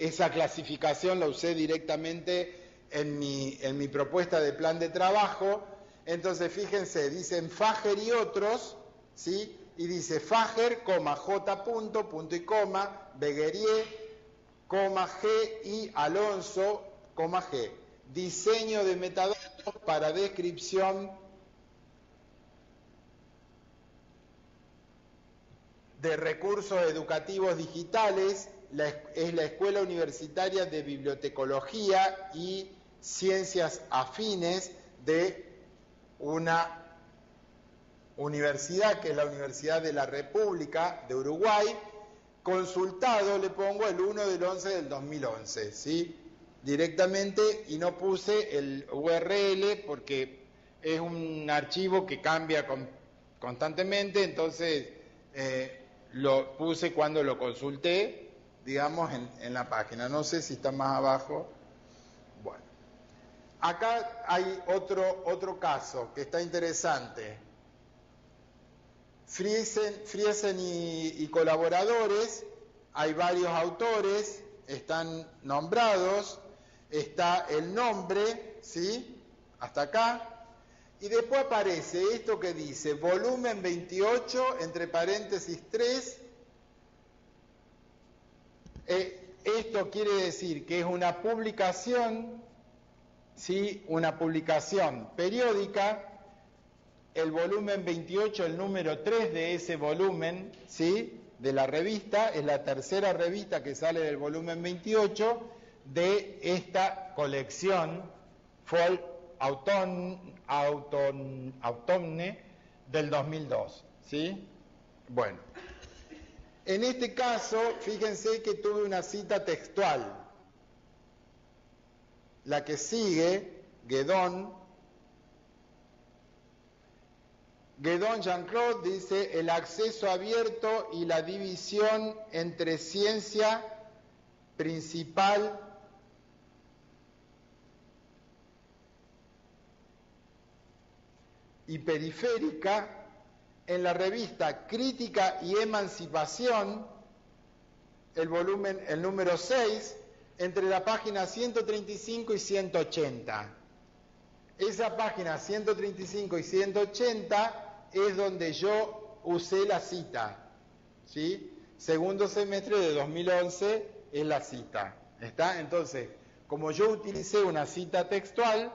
esa clasificación la usé directamente en mi propuesta de plan de trabajo. Entonces fíjense, dicen Fager y otros, ¿sí? Y dice Fager, J. punto y coma, Beguerier, G. y Alonso, G. Diseño de metadatos para descripción de recursos educativos digitales. Es la Escuela Universitaria de Bibliotecología y Ciencias Afines de una universidad, que es la Universidad de la República de Uruguay. Consultado le pongo el 1/11/2011, ¿sí? Directamente, y no puse el URL porque es un archivo que cambia constantemente, entonces lo puse cuando lo consulté, digamos, en la página. No sé si está más abajo. Bueno, acá hay otro caso que está interesante. Friesen y colaboradores, hay varios autores, están nombrados, está el nombre, ¿sí? Hasta acá. Y después aparece esto que dice volumen 28, entre paréntesis 3. Esto quiere decir que es una publicación, ¿sí? Una publicación periódica. El volumen 28, el número 3 de ese volumen, ¿sí? de la revista, es la tercera revista que sale del volumen 28 de esta colección Fall Autumne del 2002, ¿sí? Bueno, en este caso, fíjense que tuve una cita textual. La que sigue, Guédon Jean-Claude dice: el acceso abierto y la división entre ciencia principal y periférica en la revista Crítica y Emancipación, el número 6, entre la página 135 y 180. Esa página 135 y 180 es donde yo usé la cita, ¿sí? Segundo semestre de 2011 es la cita, ¿está? Entonces, como yo utilicé una cita textual,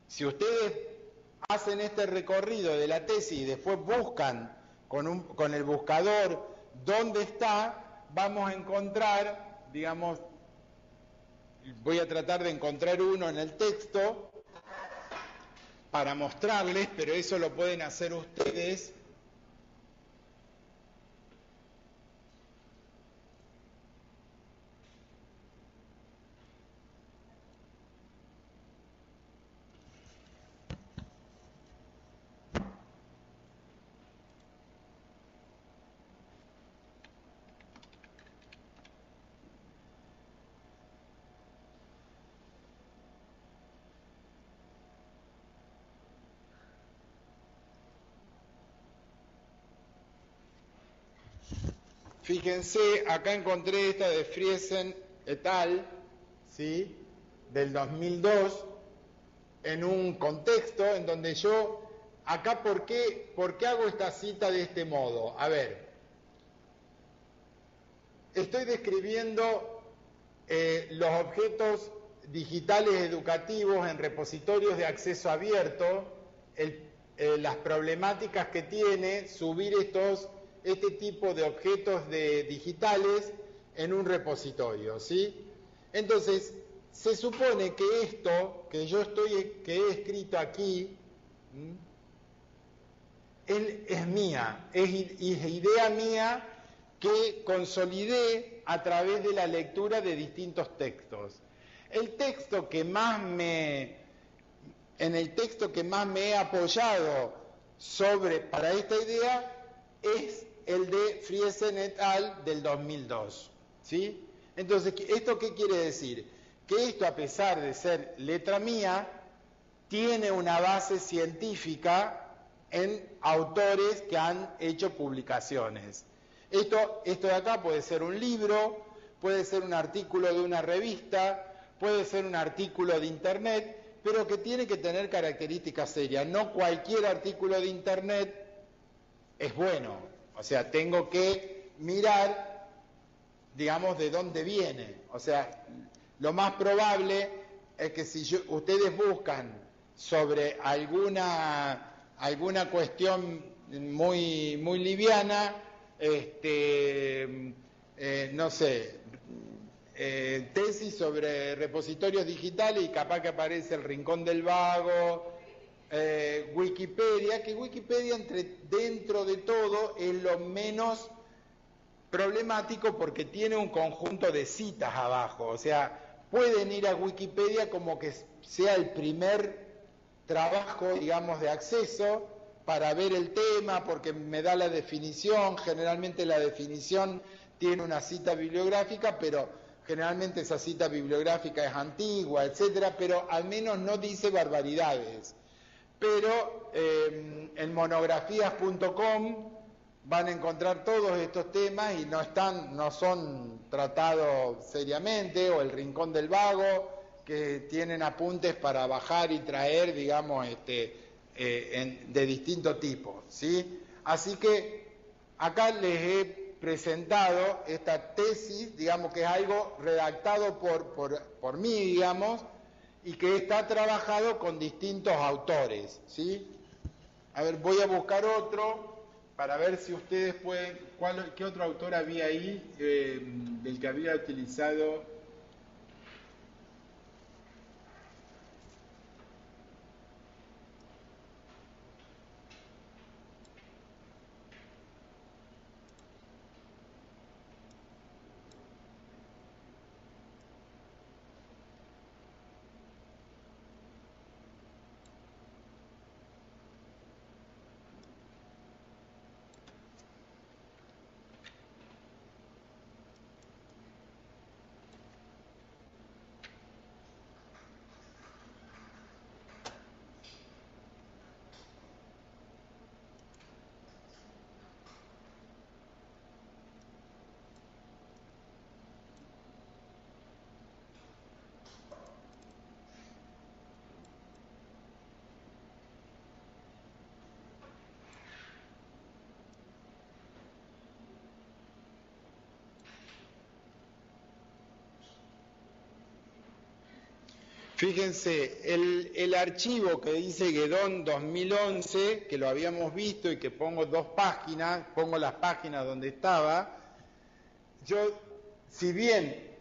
si ustedes hacen este recorrido de la tesis y después buscan con el buscador dónde está, vamos a encontrar, digamos, voy a tratar de encontrar uno en el texto para mostrarles, pero eso lo pueden hacer ustedes. Fíjense, acá encontré esta de Friesen et al, ¿sí? Del 2002, en un contexto en donde yo, acá, ¿por qué hago esta cita de este modo? A ver, estoy describiendo los objetos digitales educativos en repositorios de acceso abierto, las problemáticas que tiene subir este tipo de objetos digitales en un repositorio, ¿sí? Entonces, se supone que esto que he escrito aquí es mía, es idea mía que consolidé a través de la lectura de distintos textos. En el texto que más me he apoyado para esta idea es el de Friesen et al. Del 2002, ¿sí? Entonces, ¿esto qué quiere decir? Que esto, a pesar de ser letra mía, tiene una base científica en autores que han hecho publicaciones. Esto de acá puede ser un libro, puede ser un artículo de una revista, puede ser un artículo de internet, pero que tiene que tener características serias. No cualquier artículo de internet es bueno. O sea, tengo que mirar, digamos, de dónde viene. O sea, lo más probable es que si ustedes buscan sobre alguna cuestión muy liviana, no sé, tesis sobre repositorios digitales, y capaz que aparece el Rincón del Vago, Wikipedia, que Wikipedia dentro de todo es lo menos problemático porque tiene un conjunto de citas abajo. O sea, pueden ir a Wikipedia como que sea el primer trabajo, digamos, de acceso para ver el tema, porque me da la definición. Generalmente la definición tiene una cita bibliográfica, pero generalmente esa cita bibliográfica es antigua, etcétera, pero al menos no dice barbaridades. Pero en monografías.com van a encontrar todos estos temas y no son tratados seriamente, o el Rincón del Vago, que tienen apuntes para bajar y traer, digamos, de distinto tipo, ¿sí? Así que acá les he presentado esta tesis, digamos, que es algo redactado por mí, digamos, y que está trabajado con distintos autores, ¿sí? A ver, voy a buscar otro para ver si ustedes pueden, ¿qué otro autor había ahí del que había utilizado? Fíjense, el archivo que dice Guedón 2011, que lo habíamos visto y que pongo 2 páginas, pongo las páginas donde estaba, yo, si bien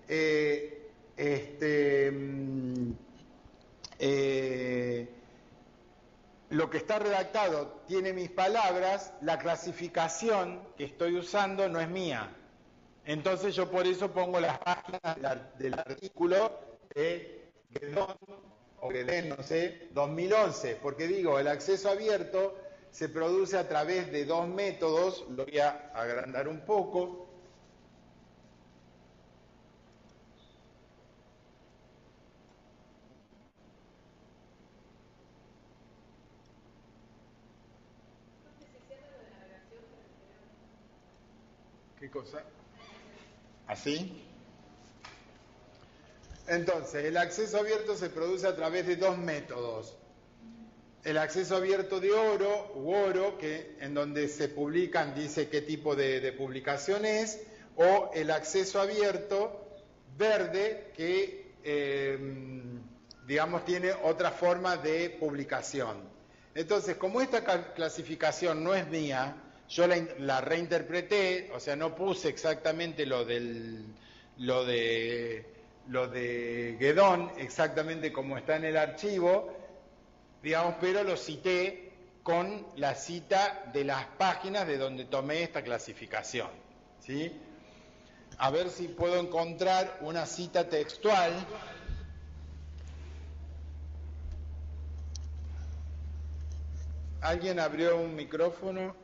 lo que está redactado tiene mis palabras, la clasificación que estoy usando no es mía. Entonces yo por eso pongo las páginas del artículo de Guedón, o Guedén, no sé, 2011, porque digo, el acceso abierto se produce a través de 2 métodos, lo voy a agrandar un poco. ¿Qué cosa? ¿Así? Entonces, el acceso abierto se produce a través de 2 métodos. El acceso abierto de oro, que en donde se publican, dice qué tipo de publicación es, o el acceso abierto verde, que, digamos, tiene otra forma de publicación. Entonces, como esta clasificación no es mía, yo la reinterpreté, o sea, no puse exactamente lo de Guedón, exactamente como está en el archivo, digamos, pero lo cité con la cita de las páginas de donde tomé esta clasificación, ¿sí? A ver si puedo encontrar una cita textual. ¿Alguien abrió un micrófono?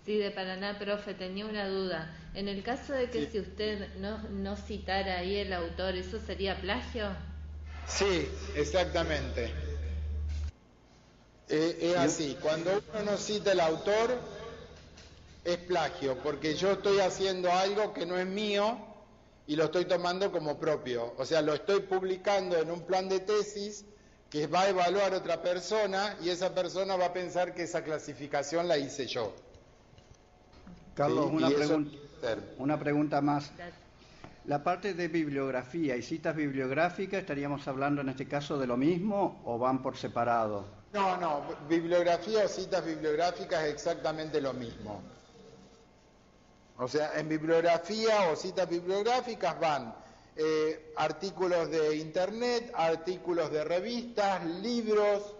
Sí, de Paraná, profe, tenía una duda. En el caso de que si usted no citara ahí el autor, ¿eso sería plagio? Sí, exactamente. Es así, cuando uno no cita el autor, es plagio, porque yo estoy haciendo algo que no es mío y lo estoy tomando como propio. O sea, lo estoy publicando en un plan de tesis que va a evaluar otra persona y esa persona va a pensar que esa clasificación la hice yo. Carlos, ¿Sí? una pregunta más. La parte de bibliografía y citas bibliográficas, ¿estaríamos hablando en este caso de lo mismo o van por separado? No, bibliografía o citas bibliográficas es exactamente lo mismo. O sea, en bibliografía o citas bibliográficas van artículos de internet, artículos de revistas, libros,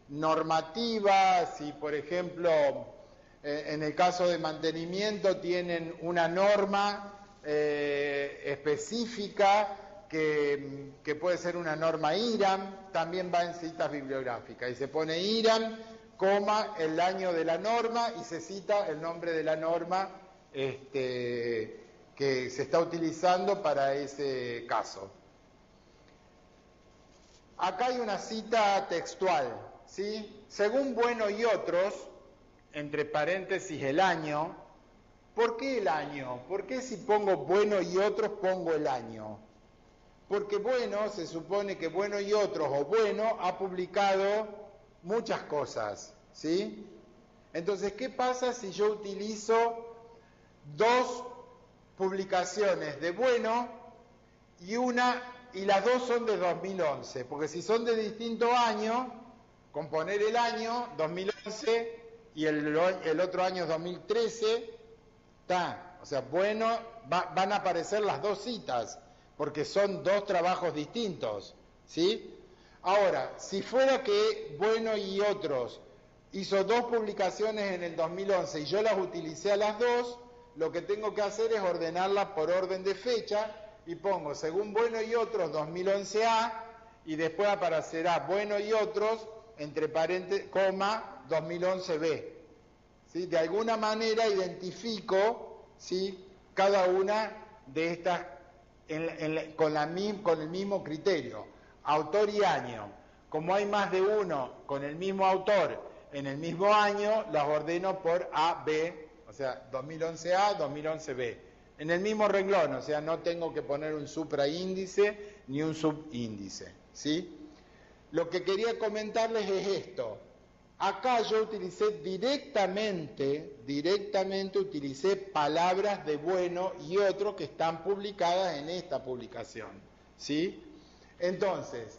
normativas, y por ejemplo, en el caso de mantenimiento tienen una norma específica que puede ser una norma IRAM, también va en citas bibliográficas y se pone IRAM, coma, el año de la norma y se cita el nombre de la norma que se está utilizando para ese caso. Acá hay una cita textual, ¿sí? Según Bueno y otros, entre paréntesis el año. ¿Por qué el año? ¿Por qué si pongo Bueno y otros pongo el año? Porque Bueno, se supone que Bueno y otros, o Bueno, ha publicado muchas cosas, ¿sí? Entonces, ¿qué pasa si yo utilizo 2 publicaciones de Bueno y las 2 son de 2011? Porque si son de distinto año, con poner el año 2011 y el otro año es 2013, está. O sea, bueno, van a aparecer las dos citas, porque son dos trabajos distintos, ¿sí? Ahora, si fuera que Bueno y otros hizo dos publicaciones en el 2011 y yo las utilicé a las dos, lo que tengo que hacer es ordenarlas por orden de fecha y pongo según Bueno y otros 2011A y después aparecerá Bueno y otros entre paréntesis, coma 2011B. ¿Sí? De alguna manera identifico, ¿sí?, cada una de estas con el mismo criterio, autor y año. Como hay más de uno con el mismo autor en el mismo año, las ordeno por A, B, o sea, 2011A, 2011B. En el mismo renglón, o sea, no tengo que poner un supraíndice ni un subíndice, ¿sí? Lo que quería comentarles es esto. Acá yo utilicé directamente utilicé palabras de Bueno y otro que están publicadas en esta publicación, ¿sí? Entonces,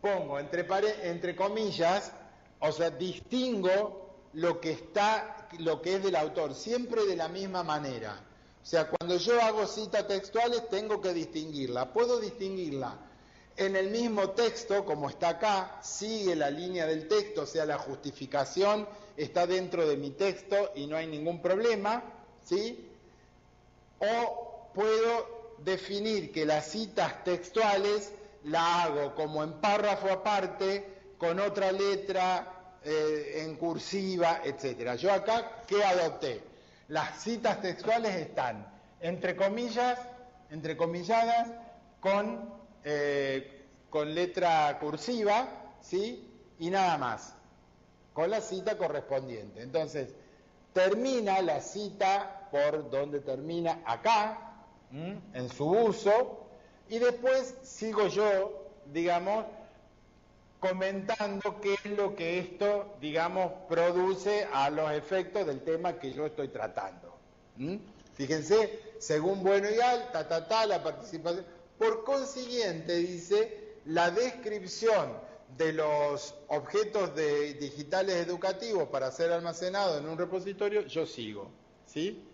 pongo entre comillas, o sea, distingo lo que es del autor, siempre de la misma manera. O sea, cuando yo hago citas textuales tengo que distinguirla. Puedo distinguirla en el mismo texto, como está acá, sigue la línea del texto, o sea, la justificación está dentro de mi texto y no hay ningún problema, ¿sí? O puedo definir que las citas textuales la hago como en párrafo aparte, con otra letra, en cursiva, etcétera. Yo acá, ¿qué adopté? Las citas textuales están entrecomilladas con letra cursiva, ¿sí? Y nada más, con la cita correspondiente. Entonces, termina la cita por donde termina acá, en su uso, y después sigo yo, digamos, comentando qué es lo que esto, digamos, produce a los efectos del tema que yo estoy tratando. Fíjense, según Bueno y Al, la participación. Por consiguiente, dice, la descripción de los objetos digitales educativos para ser almacenados en un repositorio, yo sigo, ¿sí?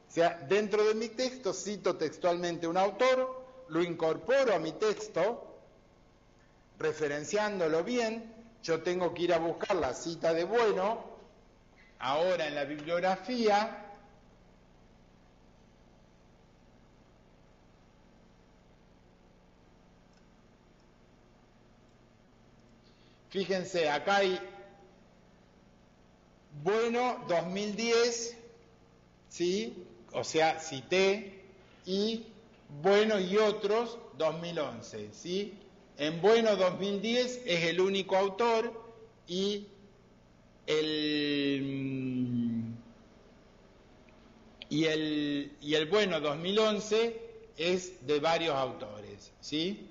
O sea, dentro de mi texto cito textualmente un autor, lo incorporo a mi texto, referenciándolo bien. Yo tengo que ir a buscar la cita de Bueno, ahora en la bibliografía. Fíjense, acá hay Bueno 2010, ¿sí? O sea, cité, y Bueno y otros 2011, ¿sí? En Bueno 2010 es el único autor y el Bueno 2011 es de varios autores, ¿sí?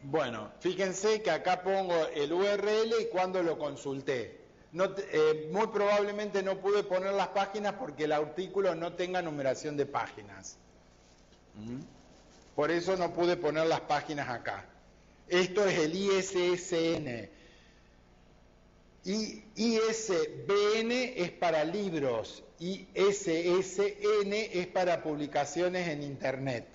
Bueno, fíjense que acá pongo el URL y cuando lo consulté. Muy probablemente no pude poner las páginas porque el artículo no tenga numeración de páginas. Por eso no pude poner las páginas acá. Esto es el ISSN. ISBN es para libros, ISSN es para publicaciones en Internet.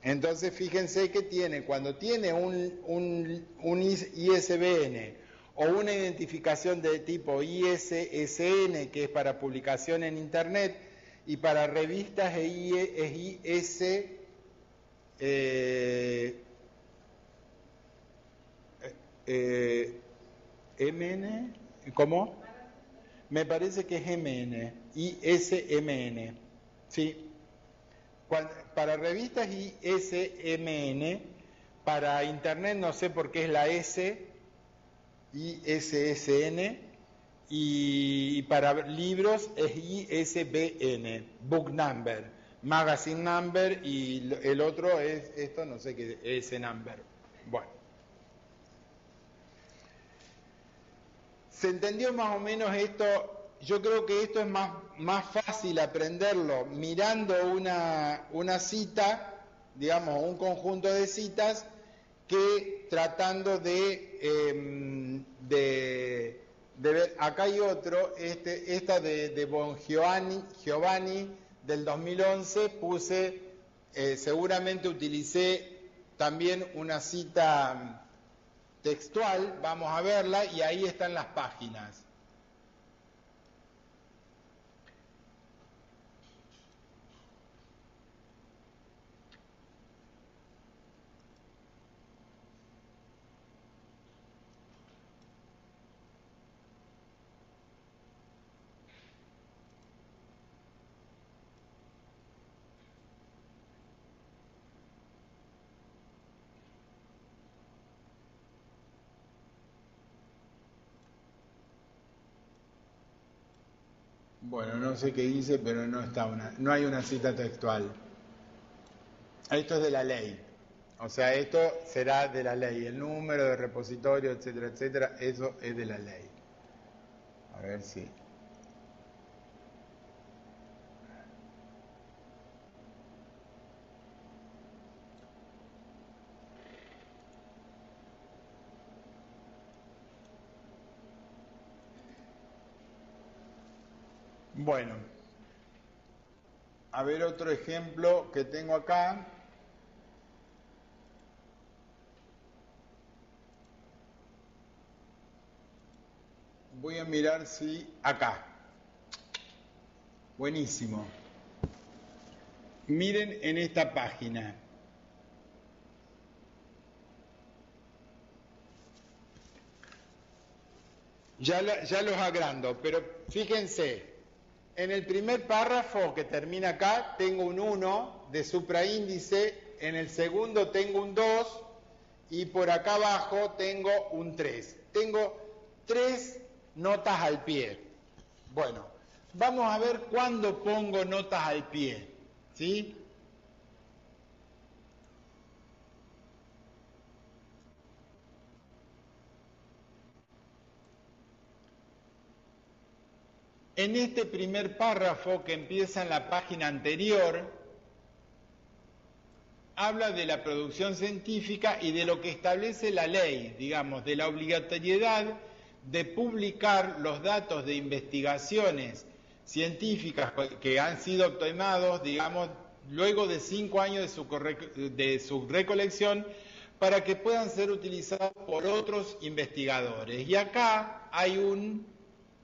Entonces fíjense que cuando tiene un ISBN o una identificación de tipo ISSN, que es para publicación en Internet, y para revistas es ISMN, ¿cómo? Me parece que es MN, ISMN, sí. Para revistas ISMN, para Internet no sé por qué es la S, ISSN, y para libros es ISBN, Book Number, Magazine Number, y el otro es esto, no sé qué, S Number. Bueno. ¿Se entendió más o menos esto? Yo creo que esto es más fácil aprenderlo mirando una cita, digamos, un conjunto de citas, que tratando de ver. Acá hay otro, esta de Giovanni del 2011, puse, seguramente utilicé también una cita textual, vamos a verla, y ahí están las páginas. Bueno, no sé qué dice, pero no hay una cita textual. Esto es de la ley. O sea, esto será de la ley. El número de repositorio, etcétera, etcétera, eso es de la ley. A ver si... Bueno, a ver otro ejemplo que tengo acá. Voy a mirar si acá. Buenísimo. Miren en esta página. Ya los agrando, pero fíjense. En el primer párrafo que termina acá tengo un 1 de supraíndice, en el segundo tengo un 2 y por acá abajo tengo un 3. Tengo 3 notas al pie. Bueno, vamos a ver cuándo pongo notas al pie, ¿sí? En este primer párrafo que empieza en la página anterior, habla de la producción científica y de lo que establece la ley, digamos, de la obligatoriedad de publicar los datos de investigaciones científicas que han sido obtenidos, digamos, luego de 5 años de su recolección, para que puedan ser utilizados por otros investigadores. Y acá hay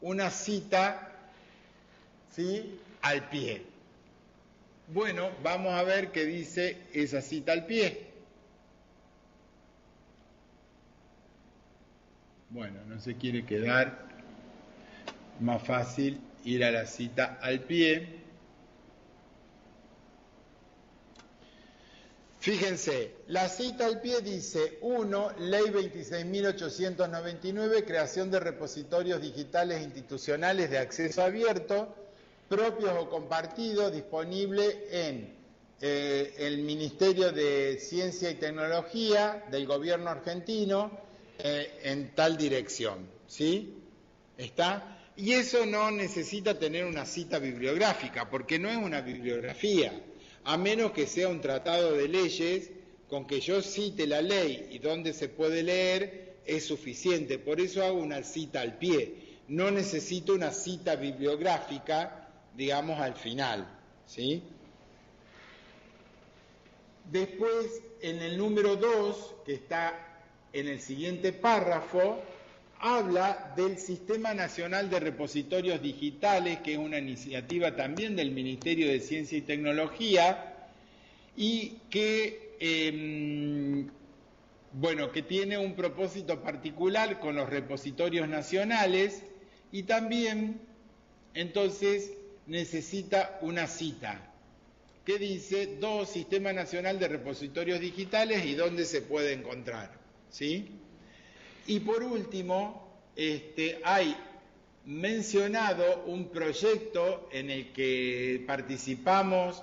una cita, ¿sí?, al pie. Bueno, vamos a ver qué dice esa cita al pie. Bueno, no se quiere quedar, más fácil ir a la cita al pie. Fíjense, la cita al pie dice: 1. Ley 26.899, creación de repositorios digitales institucionales de acceso abierto, propios o compartidos, disponible en el Ministerio de Ciencia y Tecnología del Gobierno argentino, en tal dirección, ¿sí? ¿Está? Y eso no necesita tener una cita bibliográfica, porque no es una bibliografía, a menos que sea un tratado de leyes. Con que yo cite la ley y dónde se puede leer es suficiente. Por eso hago una cita al pie. No necesito una cita bibliográfica, digamos, al final, ¿sí? Después, en el número 2, que está en el siguiente párrafo, habla del Sistema Nacional de Repositorios Digitales, que es una iniciativa también del Ministerio de Ciencia y Tecnología, y que, que tiene un propósito particular con los repositorios nacionales, y también, entonces, necesita una cita que dice: 2. Sistema Nacional de Repositorios Digitales y dónde se puede encontrar, ¿sí? Y por último, hay mencionado un proyecto en el que participamos,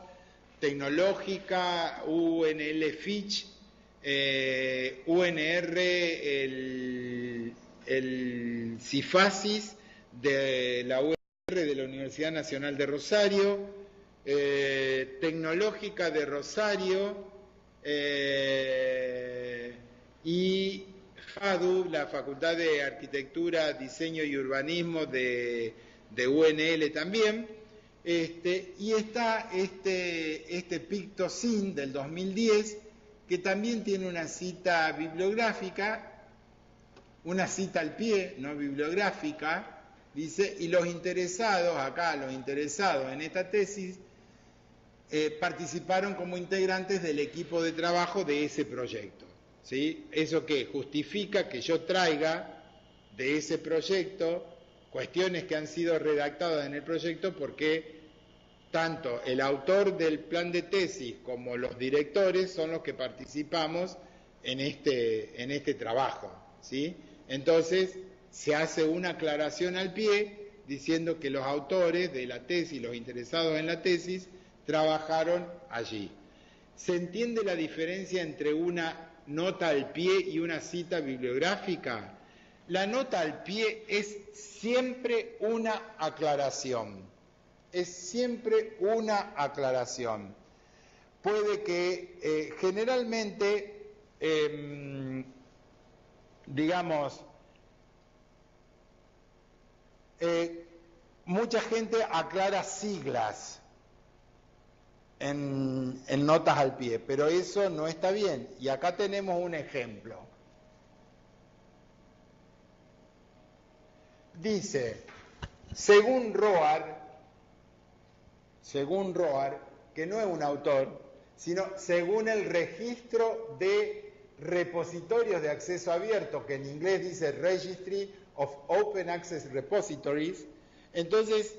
Tecnológica, UNL Fitch, UNR, el CIFASIS de la UR de la Universidad Nacional de Rosario, Tecnológica de Rosario y FADU, la Facultad de Arquitectura, Diseño y Urbanismo de UNL también. Y está este PictoSyn del 2010, que también tiene una cita bibliográfica, una cita al pie, no bibliográfica, dice, y los interesados en esta tesis participaron como integrantes del equipo de trabajo de ese proyecto, ¿sí? Eso que justifica que yo traiga de ese proyecto cuestiones que han sido redactadas en el proyecto, porque tanto el autor del plan de tesis como los directores son los que participamos en este trabajo, ¿sí? Entonces se hace una aclaración al pie diciendo que los autores de la tesis, los interesados en la tesis, trabajaron allí. ¿Se entiende la diferencia entre una nota al pie y una cita bibliográfica? La nota al pie es siempre una aclaración. Es siempre una aclaración. Puede que generalmente, mucha gente aclara siglas en notas al pie, pero eso no está bien. Y acá tenemos un ejemplo. Dice, según Roar, que no es un autor, sino según el registro de repositorios de acceso abierto, que en inglés dice Registry of Open Access Repositories. Entonces,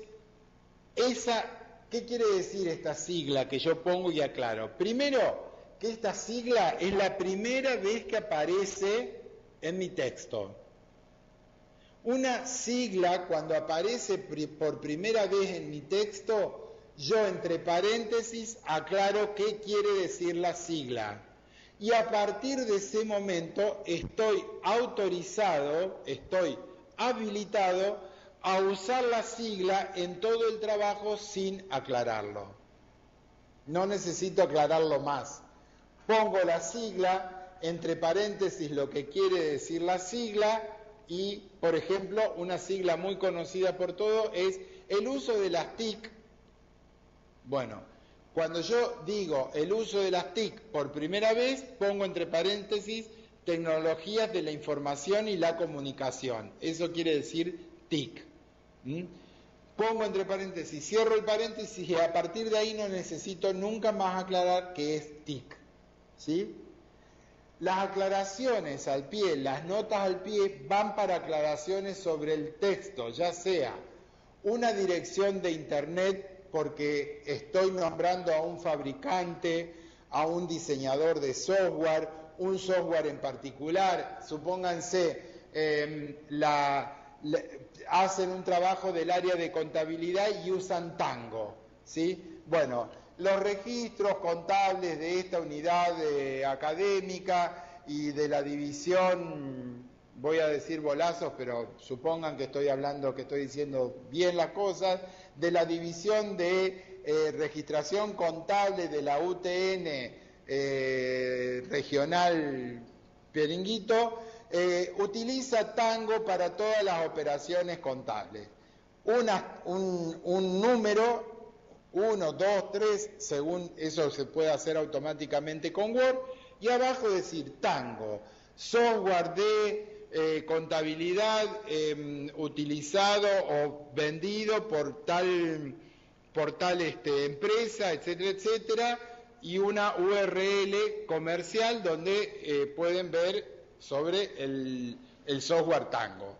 ¿qué quiere decir esta sigla que yo pongo y aclaro? Primero, que esta sigla es la primera vez que aparece en mi texto. Una sigla, cuando aparece por primera vez en mi texto, yo entre paréntesis aclaro qué quiere decir la sigla. Y a partir de ese momento estoy autorizado, estoy habilitado a usar la sigla en todo el trabajo sin aclararlo. No necesito aclararlo más. Pongo la sigla, entre paréntesis lo que quiere decir la sigla, y, por ejemplo, una sigla muy conocida por todos es el uso de las TIC. Bueno, cuando yo digo el uso de las TIC por primera vez, pongo entre paréntesis tecnologías de la información y la comunicación. Eso quiere decir TIC. Pongo entre paréntesis, cierro el paréntesis y a partir de ahí no necesito nunca más aclarar qué es TIC. ¿Sí? Las aclaraciones al pie, las notas al pie, van para aclaraciones sobre el texto, ya sea una dirección de internet, porque estoy nombrando a un fabricante, a un diseñador de software, un software en particular. Supónganse, hacen un trabajo del área de contabilidad y usan Tango, ¿sí? Bueno, los registros contables de esta unidad académica y de la división, voy a decir bolazos, pero supongan que estoy diciendo bien las cosas, de la división de registración contable de la UTN regional Pieringuito, utiliza Tango para todas las operaciones contables. Un número, 1, 2, 3, según eso se puede hacer automáticamente con Word, y abajo decir Tango, software de contabilidad utilizado o vendido por tal empresa, etcétera, etcétera, y una URL comercial donde pueden ver sobre el software Tango.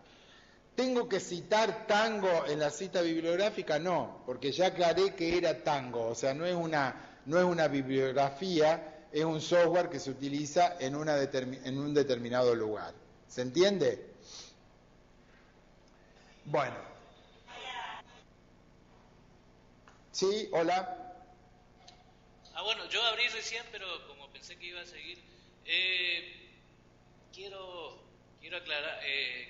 ¿Tengo que citar Tango en la cita bibliográfica? No, porque ya aclaré que era Tango, o sea, no es una bibliografía, es un software que se utiliza en un determinado lugar. ¿Se entiende? Bueno. Sí, hola. Bueno, yo abrí recién, pero como pensé que iba a seguir, quiero quiero aclarar,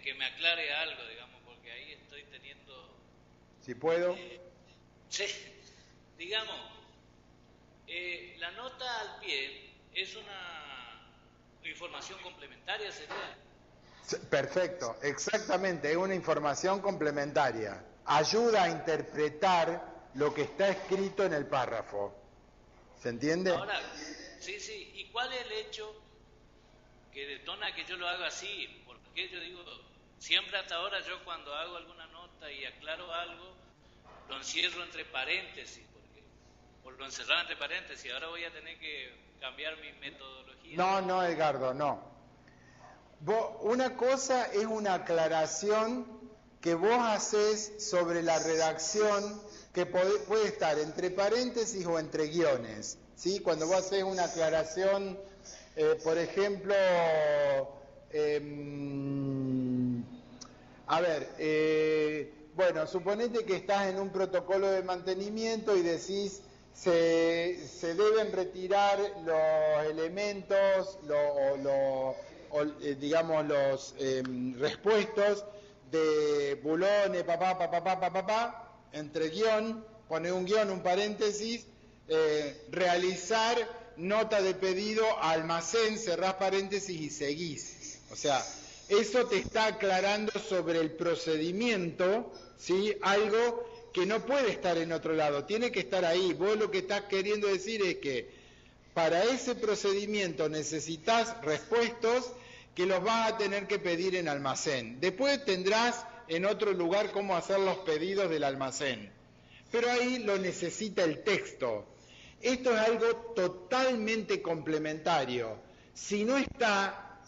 que me aclare algo, digamos, porque ahí estoy teniendo... Si puedo. Sí, digamos, la nota al pie es una información complementaria, ¿sería? Perfecto, exactamente, es una información complementaria. Ayuda a interpretar lo que está escrito en el párrafo. ¿Se entiende? Ahora, sí, ¿y cuál es el hecho que detona que yo lo haga así? Porque yo digo, siempre hasta ahora yo cuando hago alguna nota y aclaro algo, lo encierro entre paréntesis, o lo encerraba entre paréntesis, ahora voy a tener que cambiar mi metodología. No, Edgardo, no. Una cosa es una aclaración que vos haces sobre la redacción que puede estar entre paréntesis o entre guiones, ¿sí? Cuando vos haces una aclaración, por ejemplo, bueno, suponete que estás en un protocolo de mantenimiento y decís se deben retirar los elementos, digamos los respuestos de bulones, entre guión, pone un guión, un paréntesis, realizar nota de pedido a almacén, cerrás paréntesis y seguís. O sea, eso te está aclarando sobre el procedimiento, ¿sí? Algo que no puede estar en otro lado, tiene que estar ahí. Vos lo que estás queriendo decir es que para ese procedimiento necesitas respuestos que los vas a tener que pedir en almacén. Después tendrás en otro lugar cómo hacer los pedidos del almacén. Pero ahí lo necesita el texto. Esto es algo totalmente complementario. Si no está,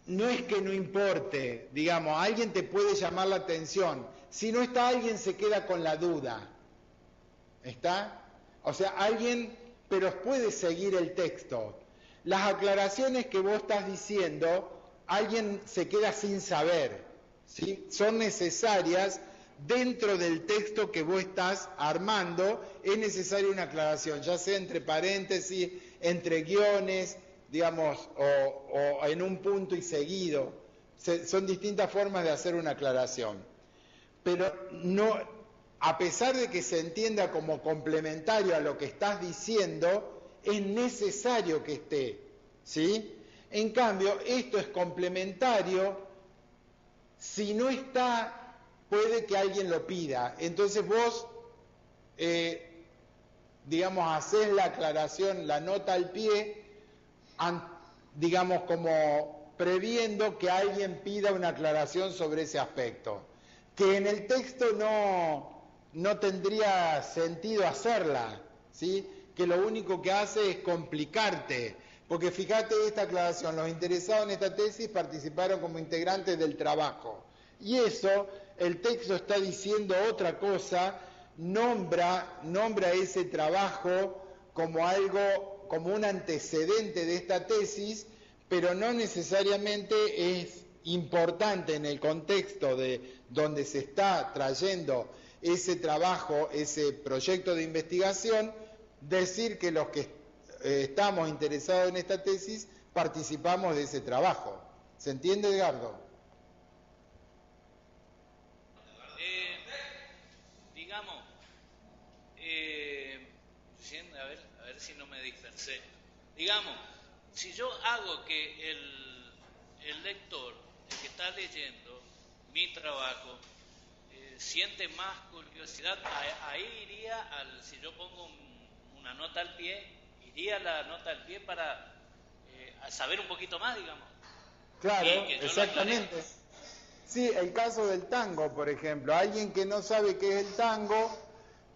no es que no importe, digamos, alguien te puede llamar la atención. Si no está, alguien se queda con la duda. ¿Está? O sea, alguien, pero puede seguir el texto. Las aclaraciones que vos estás diciendo, alguien se queda sin saber, ¿sí? Son necesarias dentro del texto que vos estás armando, es necesaria una aclaración, ya sea entre paréntesis, entre guiones, digamos, o en un punto y seguido. Son distintas formas de hacer una aclaración. Pero no, a pesar de que se entienda como complementario a lo que estás diciendo, es necesario que esté, ¿sí? En cambio, esto es complementario, si no está, puede que alguien lo pida. Entonces vos, digamos, hacés la aclaración, la nota al pie, digamos, como previendo que alguien pida una aclaración sobre ese aspecto, que en el texto no tendría sentido hacerla, ¿sí? Que lo único que hace es complicarte, porque fíjate esta aclaración, los interesados en esta tesis participaron como integrantes del trabajo, y eso, el texto está diciendo otra cosa, nombra ese trabajo como algo, como un antecedente de esta tesis, pero no necesariamente es importante en el contexto de donde se está trayendo ese trabajo, ese proyecto de investigación, decir que los que estamos interesados en esta tesis participamos de ese trabajo. ¿Se entiende, Edgardo? Digamos, a ver si no me dispersé. Digamos, si yo hago que el lector, el que está leyendo mi trabajo, siente más curiosidad, ahí iría, si yo pongo una nota al pie, iría la nota al pie para saber un poquito más, digamos. Claro, exactamente. Sí, el caso del tango, por ejemplo. Alguien que no sabe qué es el tango,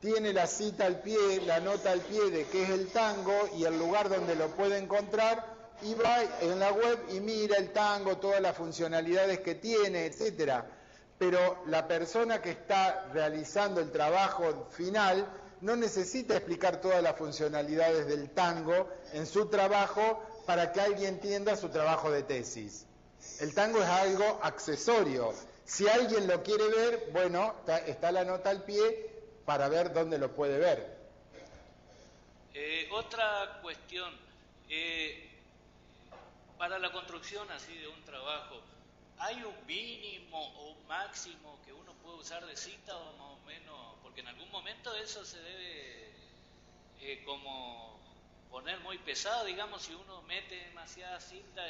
tiene la cita al pie, la nota al pie de qué es el tango y el lugar donde lo puede encontrar, y va en la web y mira el tango, todas las funcionalidades que tiene, etcétera. Pero la persona que está realizando el trabajo final no necesita explicar todas las funcionalidades del tango en su trabajo para que alguien entienda su trabajo de tesis. El tango es algo accesorio. Si alguien lo quiere ver, bueno, está la nota al pie para ver dónde lo puede ver. Otra cuestión. para la construcción así de un trabajo, ¿hay un mínimo o un máximo que uno puede usar de cita o más o menos? Porque en algún momento eso se debe como poner muy pesado, digamos, si uno mete demasiada cita,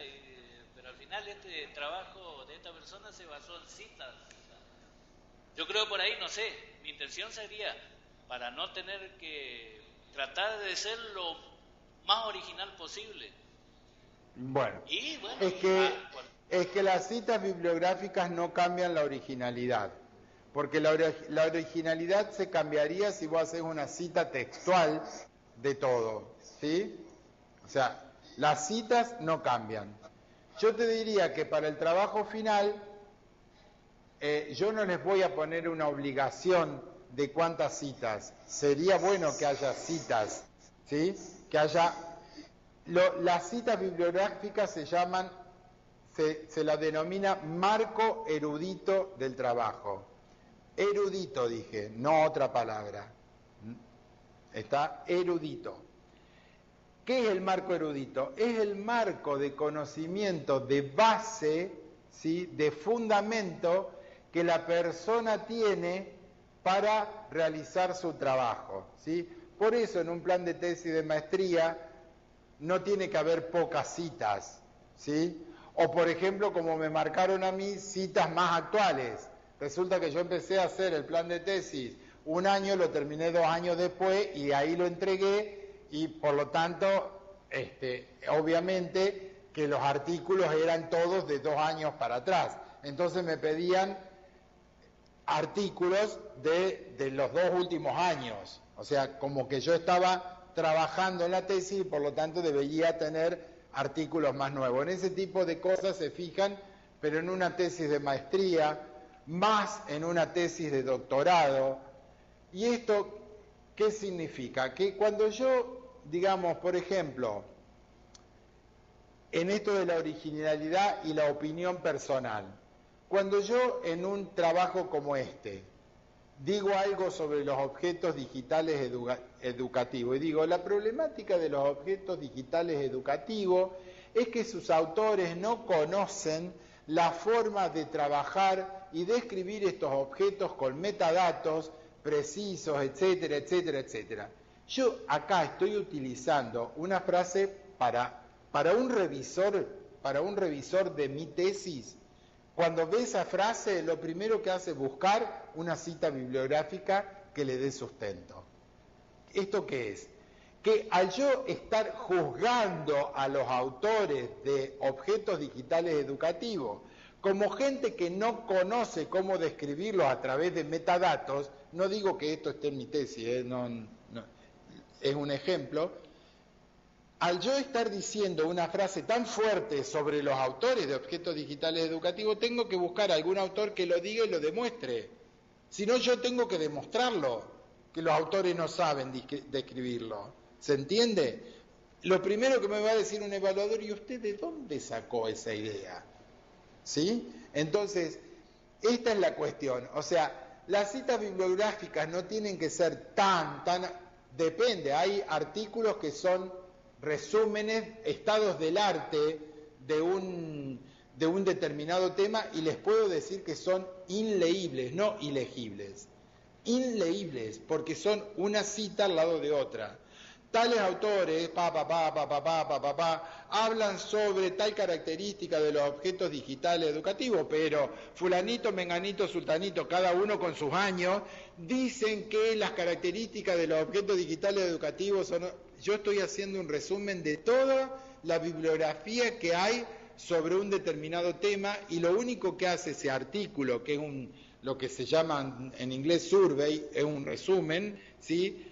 pero al final este trabajo de esta persona se basó en citas. Yo creo por ahí, no sé, mi intención sería, para no tener que tratar de ser lo más original posible. Bueno, Y bueno, es que las citas bibliográficas no cambian la originalidad, porque la originalidad se cambiaría si vos haces una cita textual de todo, ¿sí? O sea, las citas no cambian. Yo te diría que para el trabajo final, yo no les voy a poner una obligación de cuántas citas. Sería bueno que haya citas, ¿sí? Que haya... las citas bibliográficas se llaman, se la denomina marco erudito del trabajo. Erudito dije, no otra palabra. Está erudito. ¿Qué es el marco erudito? Es el marco de conocimiento de base, ¿sí? De fundamento que la persona tiene para realizar su trabajo, ¿sí? Por eso en un plan de tesis de maestría no tiene que haber pocas citas, ¿sí? O por ejemplo, como me marcaron a mí, citas más actuales. Resulta que yo empecé a hacer el plan de tesis un año, lo terminé 2 años después y ahí lo entregué y por lo tanto, obviamente que los artículos eran todos de 2 años para atrás. Entonces me pedían artículos de los 2 últimos años. O sea, como que yo estaba trabajando en la tesis y por lo tanto debería tener artículos más nuevos. En ese tipo de cosas se fijan, pero en una tesis de maestría, más en una tesis de doctorado. ¿Y esto qué significa? Que cuando yo, digamos, por ejemplo, en esto de la originalidad y la opinión personal, cuando yo en un trabajo como este digo algo sobre los objetos digitales educativos y digo, la problemática de los objetos digitales educativos es que sus autores no conocen la forma de trabajar y de escribir estos objetos con metadatos precisos, etcétera, etcétera, etcétera. Yo acá estoy utilizando una frase para un revisor de mi tesis. Cuando ve esa frase, lo primero que hace es buscar una cita bibliográfica que le dé sustento. ¿Esto qué es? Que al yo estar juzgando a los autores de objetos digitales educativos como gente que no conoce cómo describirlos a través de metadatos, no digo que esto esté en mi tesis, no, es un ejemplo. Al yo estar diciendo una frase tan fuerte sobre los autores de objetos digitales educativos, tengo que buscar algún autor que lo diga y lo demuestre. Si no, yo tengo que demostrarlo, que los autores no saben describirlo. ¿Se entiende? Lo primero que me va a decir un evaluador, ¿y usted de dónde sacó esa idea? ¿Sí? Entonces, esta es la cuestión. O sea, las citas bibliográficas no tienen que ser tan... Depende, hay artículos que son resúmenes, estados del arte de un determinado tema y les puedo decir que son inleíbles, no ilegibles. Inleíbles, porque son una cita al lado de otra. Tales autores, hablan sobre tal característica de los objetos digitales educativos, pero fulanito, menganito, sultanito, cada uno con sus años, dicen que las características de los objetos digitales educativos son... Yo estoy haciendo un resumen de toda la bibliografía que hay sobre un determinado tema y lo único que hace ese artículo, que es lo que se llama en inglés survey, es un resumen, ¿sí?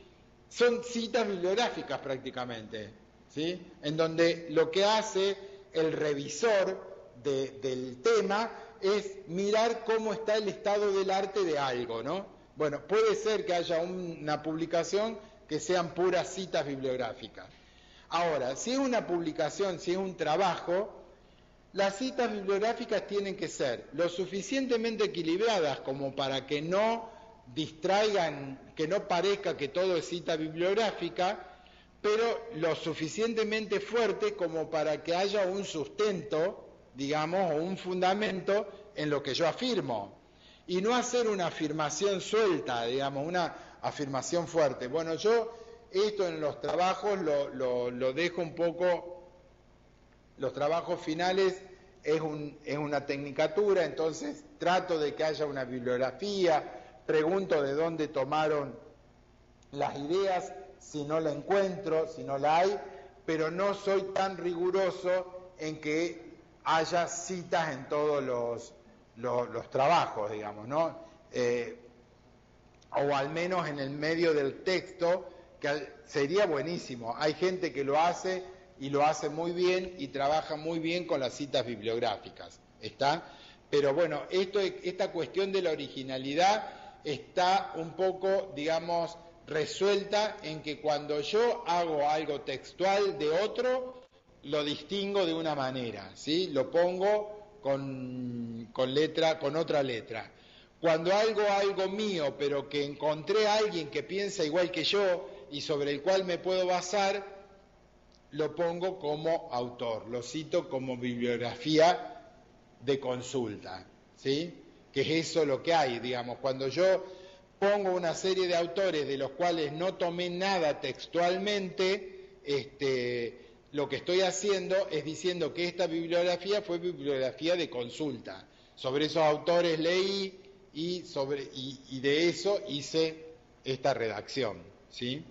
Son citas bibliográficas prácticamente, ¿sí? En donde lo que hace el revisor del tema es mirar cómo está el estado del arte de algo, ¿no? Bueno, puede ser que haya una publicación que sean puras citas bibliográficas. Ahora, si es una publicación, si es un trabajo, las citas bibliográficas tienen que ser lo suficientemente equilibradas como para que no distraigan, que no parezca que todo es cita bibliográfica, pero lo suficientemente fuerte como para que haya un sustento, digamos, o un fundamento en lo que yo afirmo, y no hacer una afirmación suelta, digamos, una afirmación fuerte. Bueno, yo esto en los trabajos lo dejo un poco, los trabajos finales es una tecnicatura, entonces trato de que haya una bibliografía, pregunto de dónde tomaron las ideas, si no la encuentro, si no la hay, pero no soy tan riguroso en que haya citas en todos los trabajos, digamos, ¿no? O al menos en el medio del texto, que sería buenísimo. Hay gente que lo hace y lo hace muy bien y trabaja muy bien con las citas bibliográficas, ¿está? Pero bueno, esta cuestión de la originalidad está un poco, digamos, resuelta en que cuando yo hago algo textual de otro, lo distingo de una manera, ¿sí? Lo pongo con otra letra. Cuando hago algo mío, pero que encontré a alguien que piensa igual que yo y sobre el cual me puedo basar, lo pongo como autor, lo cito como bibliografía de consulta, ¿sí? Que es eso lo que hay, digamos. Cuando yo pongo una serie de autores de los cuales no tomé nada textualmente, lo que estoy haciendo es diciendo que esta bibliografía fue bibliografía de consulta. Sobre esos autores leí y de eso hice esta redacción, ¿sí?